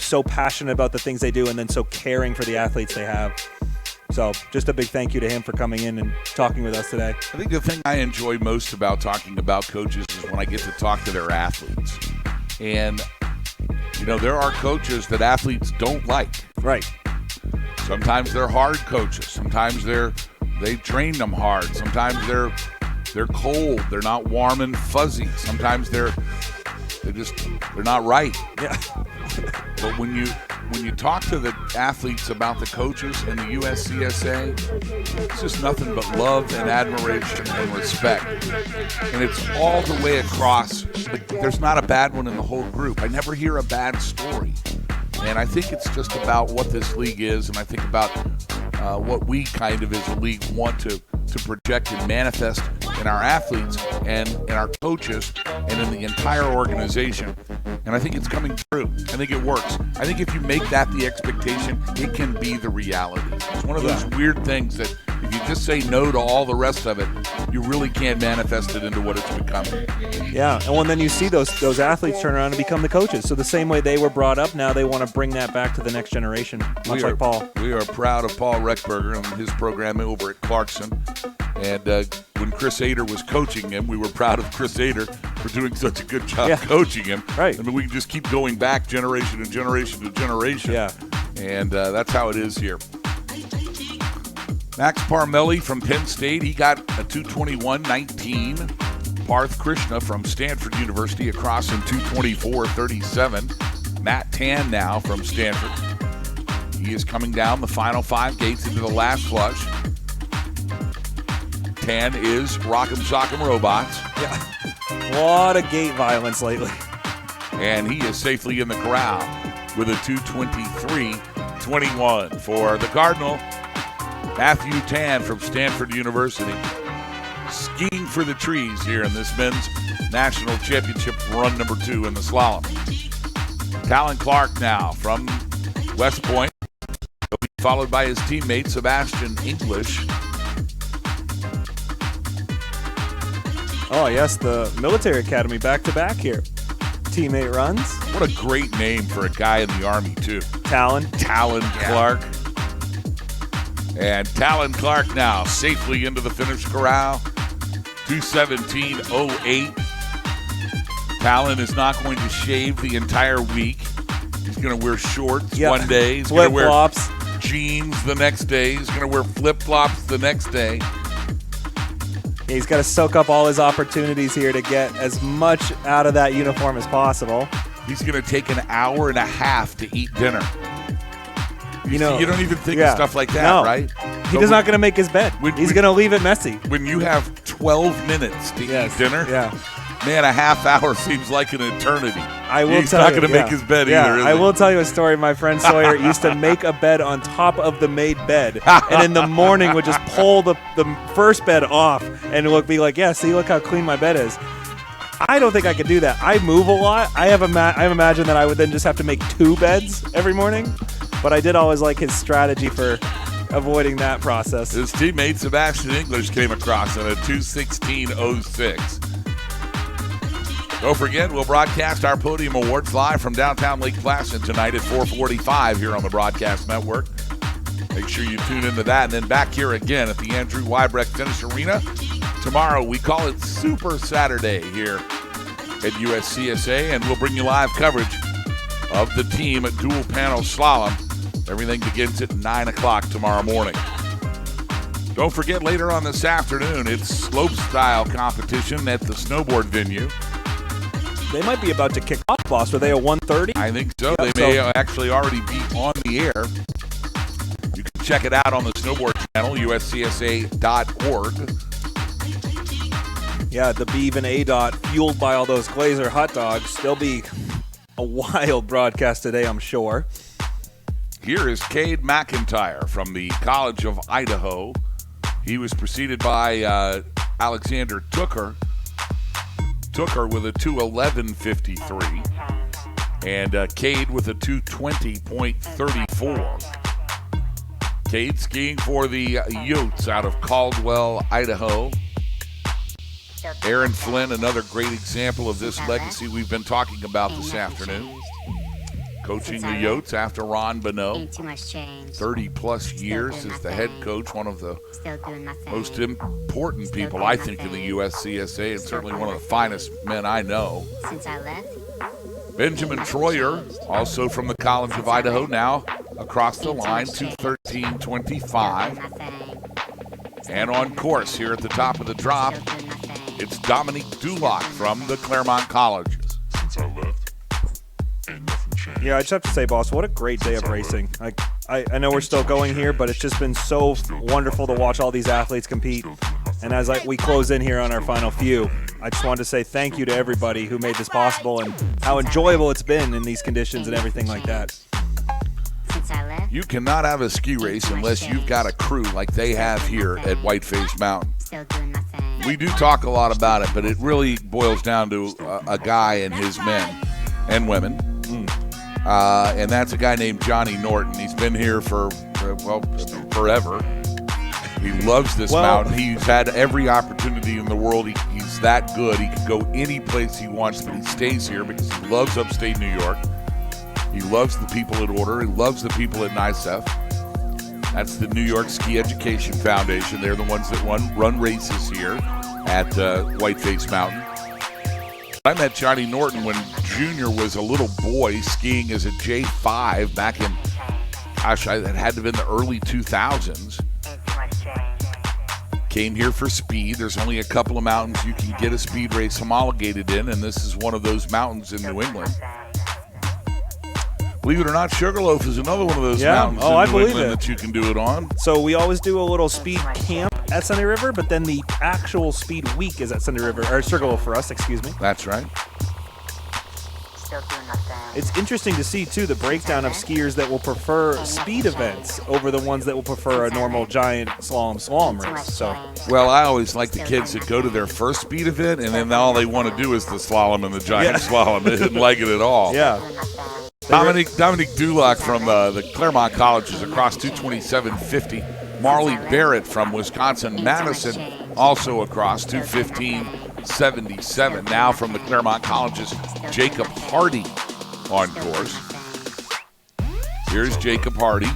so passionate about the things they do and then so caring for the athletes they have. So just a big thank you to him for coming in and talking with us today. I think the thing I enjoy most about talking about coaches is when I get to talk to their athletes. And, there are coaches that athletes don't like. Right. Sometimes they're hard coaches. Sometimes they train them hard. Sometimes they're cold. They're not warm and fuzzy. Sometimes they're not right. Yeah. But when you talk to the athletes about the coaches in the USCSA, it's just nothing but love and admiration and respect. And it's all the way across. There's not a bad one in the whole group. I never hear a bad story. And I think it's just about what this league is, and I think about what we kind of as a league want to project and manifest in our athletes and in our coaches and in the entire organization. And I think it's coming through. I think it works. I think if you make that the expectation, it can be the reality. It's one of those weird things that if you just say no to all the rest of it, you really can't manifest it into what it's becoming. Yeah, and then you see those athletes turn around and become the coaches. So the same way they were brought up, now they want to bring that back to the next generation, much like Paul. We are proud of Paul Reckberger and his program over at Clarkson. And when Chris Ader was coaching him, we were proud of Chris Ader for doing such a good job coaching him. Right. I mean, we can just keep going back generation to generation to generation. Yeah. And that's how it is here. Max Parmelli from Penn State, he got a 2:21.19. Parth Krishna from Stanford University across in 2:24.37. Matt Tan now from Stanford. He is coming down the final 5 gates into the last flush. Tan is Rock'em Sock'em Robots. Yeah. A lot of gate violence lately. And he is safely in the corral with a 2:23.21 for the Cardinal. Matthew Tan from Stanford University. skiing for the trees here in this men's national championship run number 2 in the slalom. Talon Clark now from West Point. He'll be followed by his teammate Sebastian English. Oh, yes, the military academy back-to-back here. Teammate runs. What a great name for a guy in the Army, too. Talon Clark. And Talon Clark now safely into the finish corral. 2:17.08. Talon is not going to shave the entire week. He's going to wear shorts one day. He's going to wear jeans the next day. He's going to wear flip-flops the next day. Yeah, he's got to soak up all his opportunities here to get as much out of that uniform as possible. He's going to take an hour and a half to eat dinner. You don't even think of stuff like that, right? He's not going to make his bed. He's going to leave it messy. When you have 12 minutes to eat dinner, man, a half hour seems like an eternity. He's not going to make his bed either, is I he? will tell you a story. My friend Sawyer used to make a bed on top of the made bed, and in the morning would just pull the first bed off and would be like, yeah, see, look how clean my bed is. I don't think I could do that. I move a lot. I have imagined that I would then just have to make 2 beds every morning, but I did always like his strategy for avoiding that process. His teammate Sebastian English came across in a 2:16.06. Don't forget, we'll broadcast our Podium Awards live from downtown Lake Placid tonight at 4:45 here on the Broadcast Network. Make sure you tune into that. And then back here again at the Andrew Weibrecht Finish Arena. Tomorrow, we call it Super Saturday here at USCSA, and we'll bring you live coverage of the team at dual panel slalom. Everything begins at 9 o'clock tomorrow morning. Don't forget, later on this afternoon, it's slope-style competition at the snowboard venue. They might be about to kick off, boss. Are they a 1:30? I think so. They may actually already be on the air. You can check it out on the snowboard channel, uscsa.org. Yeah, the Beav and A-Dot, fueled by all those Glazer hot dogs. There'll be a wild broadcast today, I'm sure. Here is Cade McIntyre from the College of Idaho. He was preceded by Alexander Tooker. Tooker with a 2:11.53. And Cade with a 2:20.34. Cade skiing for the Yotes out of Caldwell, Idaho. Aaron Flynn, another great example of this legacy we've been talking about this afternoon. Coaching the Yotes after Ron Bonneau. 30-plus years as the head coach, one of the most important people, I think, in the USCSA, and certainly one of the finest men I know. Benjamin Troyer, also from the College of Idaho, now across the line, 2:13.25. And on course here at the top of the drop, it's Dominique Duloc from the Claremont Colleges. Yeah, I just have to say, boss, what a great day of racing. I know we're still going here, but it's just been so wonderful to watch all these athletes compete. And as we close in here on our final few, I just wanted to say thank you to everybody who made this possible and how enjoyable it's been in these conditions and everything like that. You cannot have a ski race unless you've got a crew like they have here at Whiteface Mountain. We do talk a lot about it, but it really boils down to a guy and his men and women. And that's a guy named Johnny Norton. He's been here for forever. He loves this mountain. He's had every opportunity in the world. He's that good. He can go any place he wants, but he stays here because he loves upstate New York. He loves the people at Order. He loves the people at NYSEF. That's the New York Ski Education Foundation. They're the ones that run races here at Whiteface Mountain. I met Johnny Norton when Junior was a little boy skiing as a J5 back in, it had to have been the early 2000s. Came here for speed. There's only a couple of mountains you can get a speed race homologated in, and this is one of those mountains in New England. Believe it or not, Sugarloaf is another one of those mountains in New England that you can do it on. So we always do a little speed camp at Sunday River, but then the actual speed week is at Sunday River, or Sugarloaf for us, excuse me. That's right. Still doing nothing. It's interesting to see, too, the breakdown of skiers that will prefer speed events over the ones that will prefer a normal giant slalom race. So, well, I always like the kids that go to their first speed event, and then all they want to do is the slalom and the giant slalom. They didn't like it at all. Yeah. Dominic Dulac from the Claremont Colleges across 227.50. Marley Barrett from Wisconsin-Madison also across 215.77. Now from the Claremont Colleges, Jacob Hardy on course. Here's Jacob Hardy.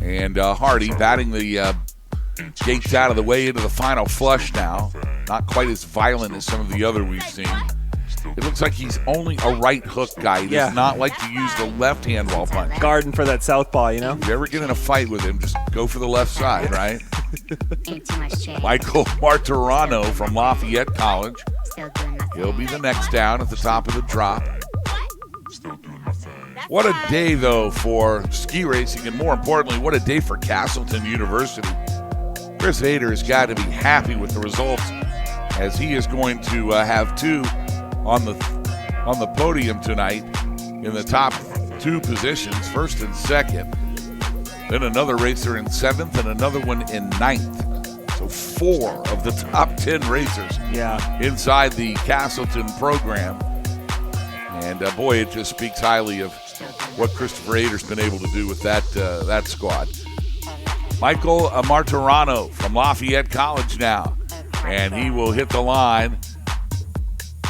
And Hardy batting the gates out of the way into the final flush now. Not quite as violent as some of the other we've seen. It looks like he's only a right hook guy. He does not like to use the left hand while punching. Garden for that southpaw, you know? If you ever get in a fight with him, just go for the left side, right? Michael Martirano from Lafayette College. He'll be the next down at the top of the drop. What a day, though, for ski racing, and more importantly, what a day for Castleton University. Chris Vader has got to be happy with the results, as he is going to have two on the podium tonight in the top two positions, first and second. Then another racer in seventh and another one in ninth. So 4 of the top 10 racers inside the Castleton program. And boy, it just speaks highly of what Christopher Ader's been able to do with that squad. Michael Martirano from Lafayette College now. And he will hit the line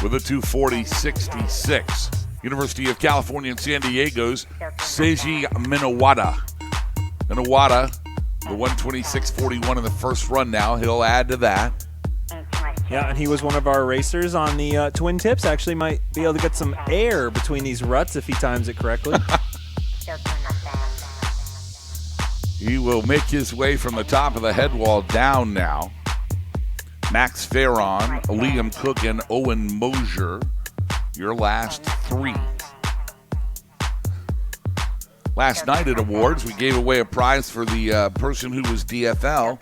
with a 240.66. University of California in San Diego's Seiji Minowata. Minowata, the 126.41 in the first run now. He'll add to that. Yeah, and he was one of our racers on the twin tips. Actually might be able to get some air between these ruts if he times it correctly. He will make his way from the top of the head wall down now. Max Farron, Liam Cook, and Owen Mosier, your last 3. Last night at awards, we gave away a prize for the person who was DFL,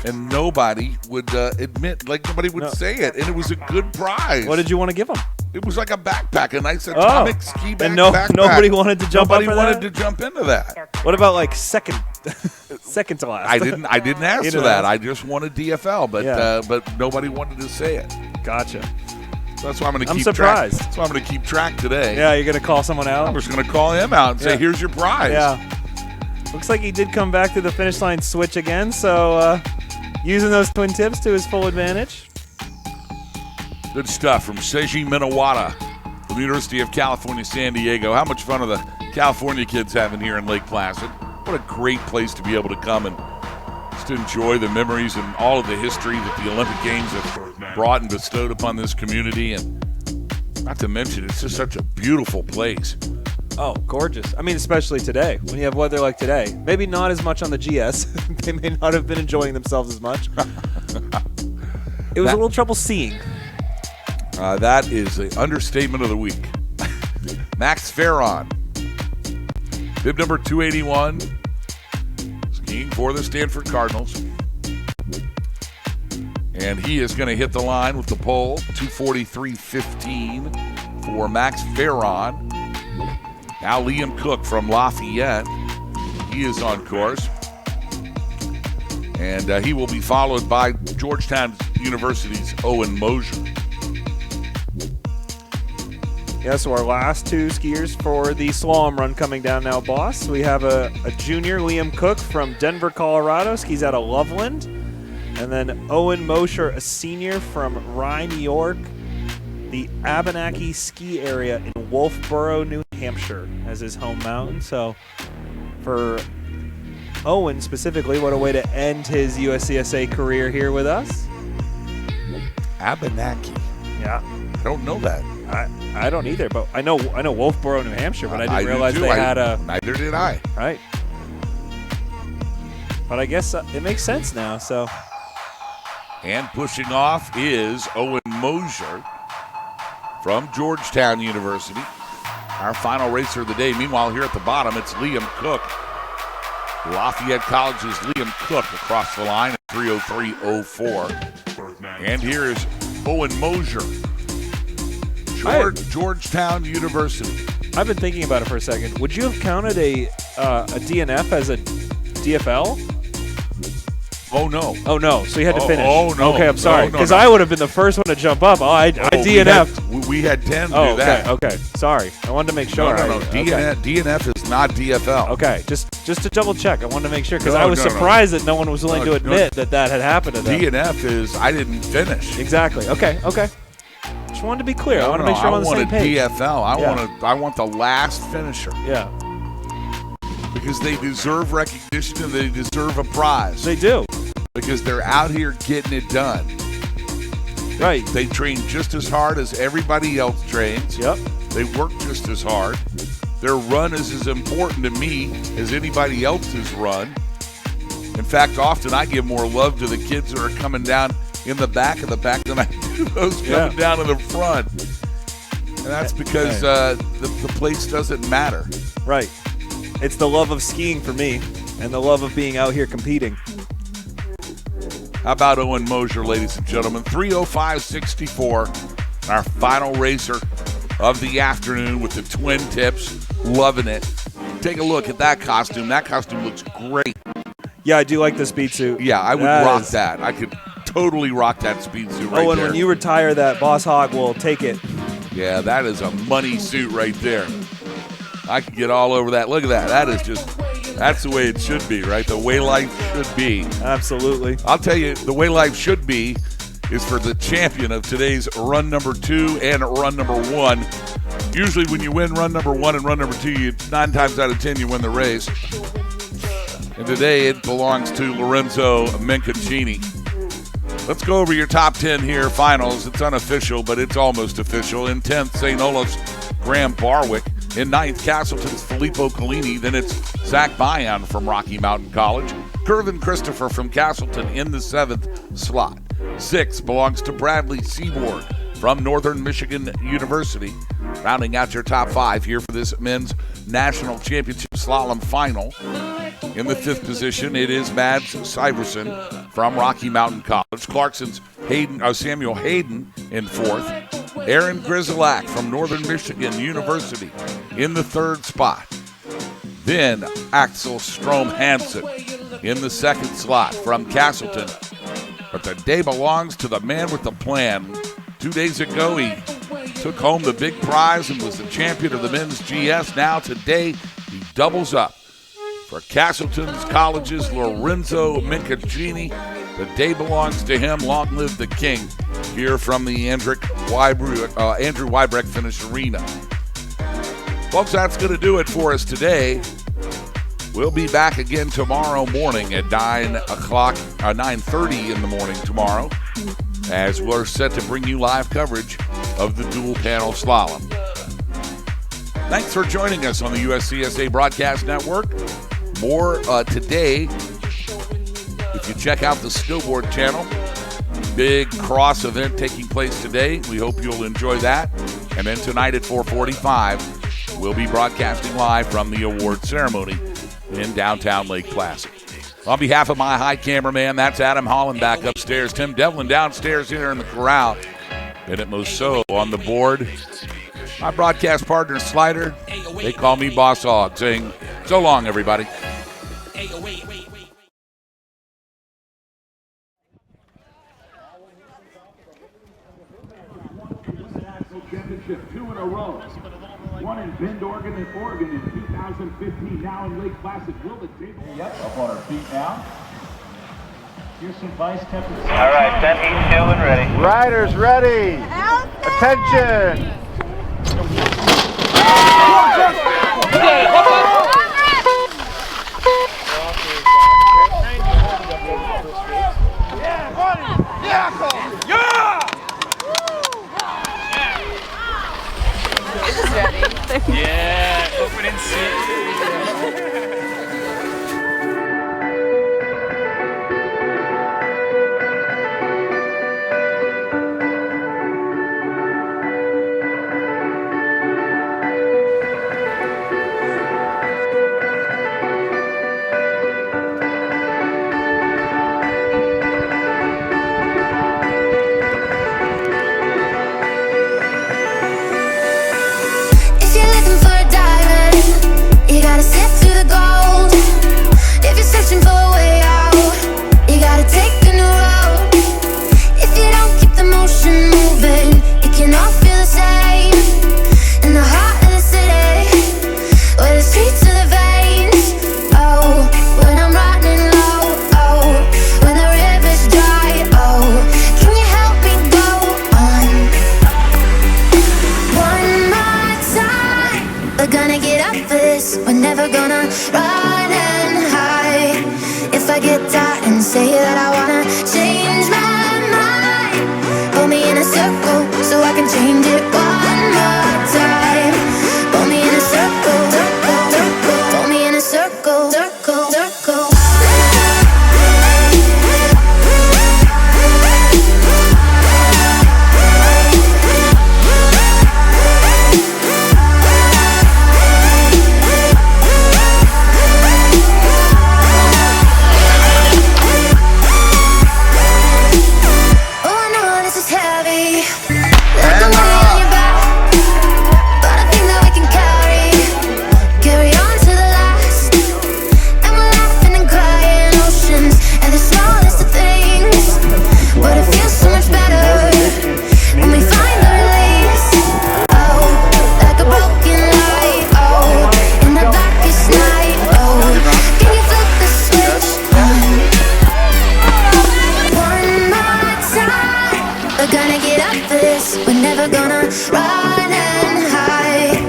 and nobody would admit, like nobody would say it, and it was a good prize. What did you want to him? It was like a backpack, a nice atomic ski bag and backpack. Nobody wanted to jump up for that? Nobody wanted to jump into that. What about like second to last? I didn't ask for that. I just wanted DFL, but nobody wanted to say it. Gotcha. So that's why I'm going to keep surprised. track. That's why I'm going to keep track today. Yeah, you're going to call someone out? I'm just going to call him out and say, here's your prize. Yeah. Looks like he did come back to the finish line switch again, so using those twin tips to his full advantage. Good stuff from Seiji Minowata from the University of California, San Diego. How much fun are the California kids having here in Lake Placid? What a great place to be able to come and just enjoy the memories and all of the history that the Olympic Games have brought and bestowed upon this community. And not to mention, it's just such a beautiful place. Oh, gorgeous. I mean, especially today, when you have weather like today. Maybe not as much on the GS. They may not have been enjoying themselves as much. It was a little trouble seeing. That is the understatement of the week. Max Farron, bib number 281, skiing for the Stanford Cardinals. And he is going to hit the line with the pole, 243.15 for Max Farron. Now Liam Cook from Lafayette. He is on course. And he will be followed by Georgetown University's Owen Mosier. Yeah, so our last 2 skiers for the slalom run coming down now, boss. We have a junior, Liam Cook from Denver, Colorado. Skis out of Loveland. And then Owen Mosier, a senior from Rye, New York. The Abenaki ski area in Wolfboro, New Hampshire as his home mountain. So for Owen specifically, what a way to end his USCSA career here with us. Abenaki. Yeah. I don't know that. I don't either, but I know Wolfboro, New Hampshire, but I didn't realize they had a... Neither did I. Right. But I guess it makes sense now, so... And pushing off is Owen Mosier from Georgetown University, our final racer of the day. Meanwhile, here at the bottom, it's Liam Cook. Lafayette College's Liam Cook across the line at 3:03.04. And here is Owen Mosier. Georgetown University. I've been thinking about it for a second. Would you have counted a DNF as a DFL? Oh, no. Oh, no. So you had to finish. Oh, no. Okay, I'm sorry. Because No. I would have been the first one to jump up. I DNF'd. We had 10 do Oh, that. okay. Sorry. I wanted to make sure. No. Okay. DNF is not DFL. Okay, just to double check. I wanted to make sure because No, I was no. surprised that no one was willing to admit that had happened to them. DNF is I didn't finish. Exactly. Okay. Just wanted to be clear. I want to make sure I'm on the same page. DFL. I want the last finisher. Yeah, Because they deserve recognition and they deserve a prize. they do. Because they're out here getting it done. Right. They train just as hard as everybody else trains. Yep. They work just as hard. Their run is as important to me as anybody else's run. In fact, often I give more love to the kids that are coming down in the back of the pack than I do those coming down in the front. And that's because the place doesn't matter. Right. It's the love of skiing for me and the love of being out here competing. How about Owen Mosier, ladies and gentlemen? 3:05.64, our final racer of the afternoon with the twin tips. Loving it. Take a look at that costume. That costume looks great. Yeah, I do like the speed suit. Yeah, I would rock that. I could totally rock that speed suit right and there. when you retire that, Boss Hog will take it. Yeah, that is a money suit right there. I could get all over that. Look at that. That's the way it should be, right? The way life should be. Absolutely. I'll tell you, the way life should be is for the champion of today's run number 2 and run number 1. Usually when you win run number 1 and run number 2, 9 times out of 10 you win the race. And today it belongs to Lorenzo Mincaccini. Let's go over your top 10 here, finals. It's unofficial, but it's almost official. In 10th, St. Olaf's Graham Barwick. In 9th, Castleton's Filippo Collini. Then it's Zach Bayan from Rocky Mountain College. Curvin Christopher from Castleton in the 7th slot. 6th belongs to Bradley Seaboard from Northern Michigan University. Rounding out your top 5 here for this men's national championship slalom final. In the 5th position, it is Mads Syverson from Rocky Mountain College. Clarkson's Samuel Hayden in 4th. Aaron Grizzlack from Northern Michigan University in the 3rd spot. Then Axel Strom Hansen in the 2nd slot from Castleton. But the day belongs to the man with the plan. 2 days ago, he took home the big prize and was the champion of the men's GS. Now today, he doubles up. For Castleton's College's Lorenzo Mincaccini, the day belongs to him. Long live the king. Here from the Andrew Wybrecht Finish Arena. Folks, that's going to do it for us today. We'll be back again tomorrow morning at 9:30 in the morning tomorrow, as we're set to bring you live coverage of the dual panel slalom. Thanks for joining us on the USCSA Broadcast Network. More today. If you check out the snowboard channel, big cross event taking place today. We hope you'll enjoy that. And then tonight at 4:45, we'll be broadcasting live from the award ceremony in downtown Lake Placid. On behalf of my high cameraman, that's Adam Holland back upstairs. Tim Devlin downstairs here in the corral. Bennett Mousseau on the board. My broadcast partner, Slider. They call me Boss Hog, saying, so long, everybody. Championship 2 in a row. One in Bend, Oregon, in 2015. Now in Lake Placid. Will the table? Yep, up on our feet now. Here's some vice temperature. All right, 10 heat 2 and ready. Riders ready. Attention. Yeah, open and see. never gonna run and hide.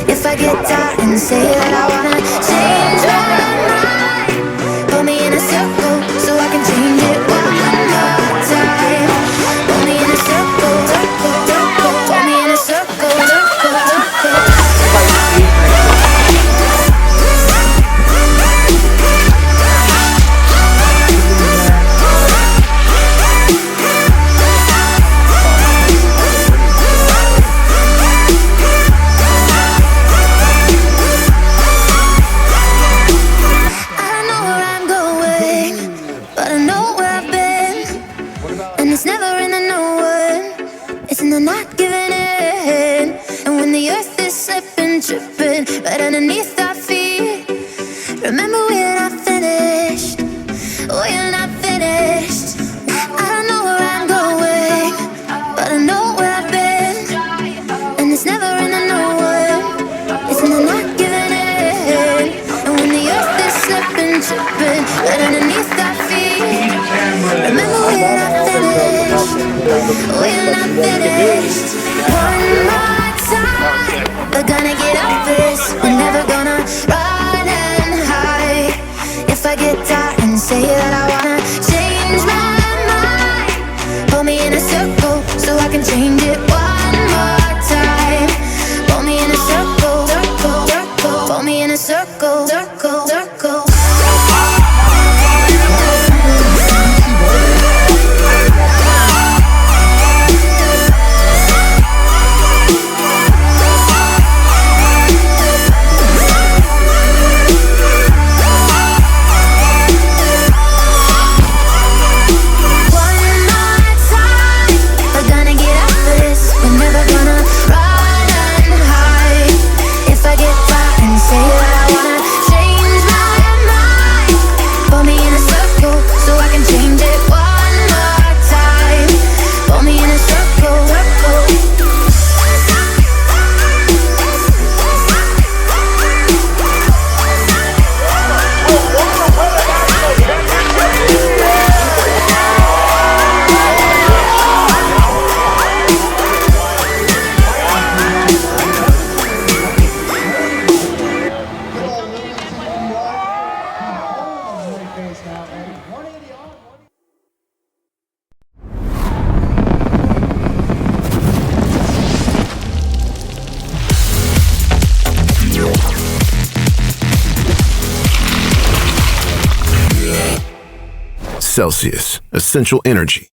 If I get tired and say that I wanna change my mind, put me in a circle so I can change it one more time. Put me in a circle, circle, circle. Put me in a circle, circle, circle. Not giving in, and when the earth is slipping, tripping right underneath our feet, remember we're not finished, we're not finished. I don't know where I'm going, but I know where I've been, and it's never in the knowing, it's in the not giving in. And when the earth is slipping, tripping right underneath our feet, remember we're not finished, we're not finished. One more time, we're gonna get up this. We're never gonna run and hide. If I get tired and say that I wanna change my mind, put me in a circle so I can change it one more time. Put me in a circle, circle, circle. Put me in a circle, circle, circle. Celsius, essential energy.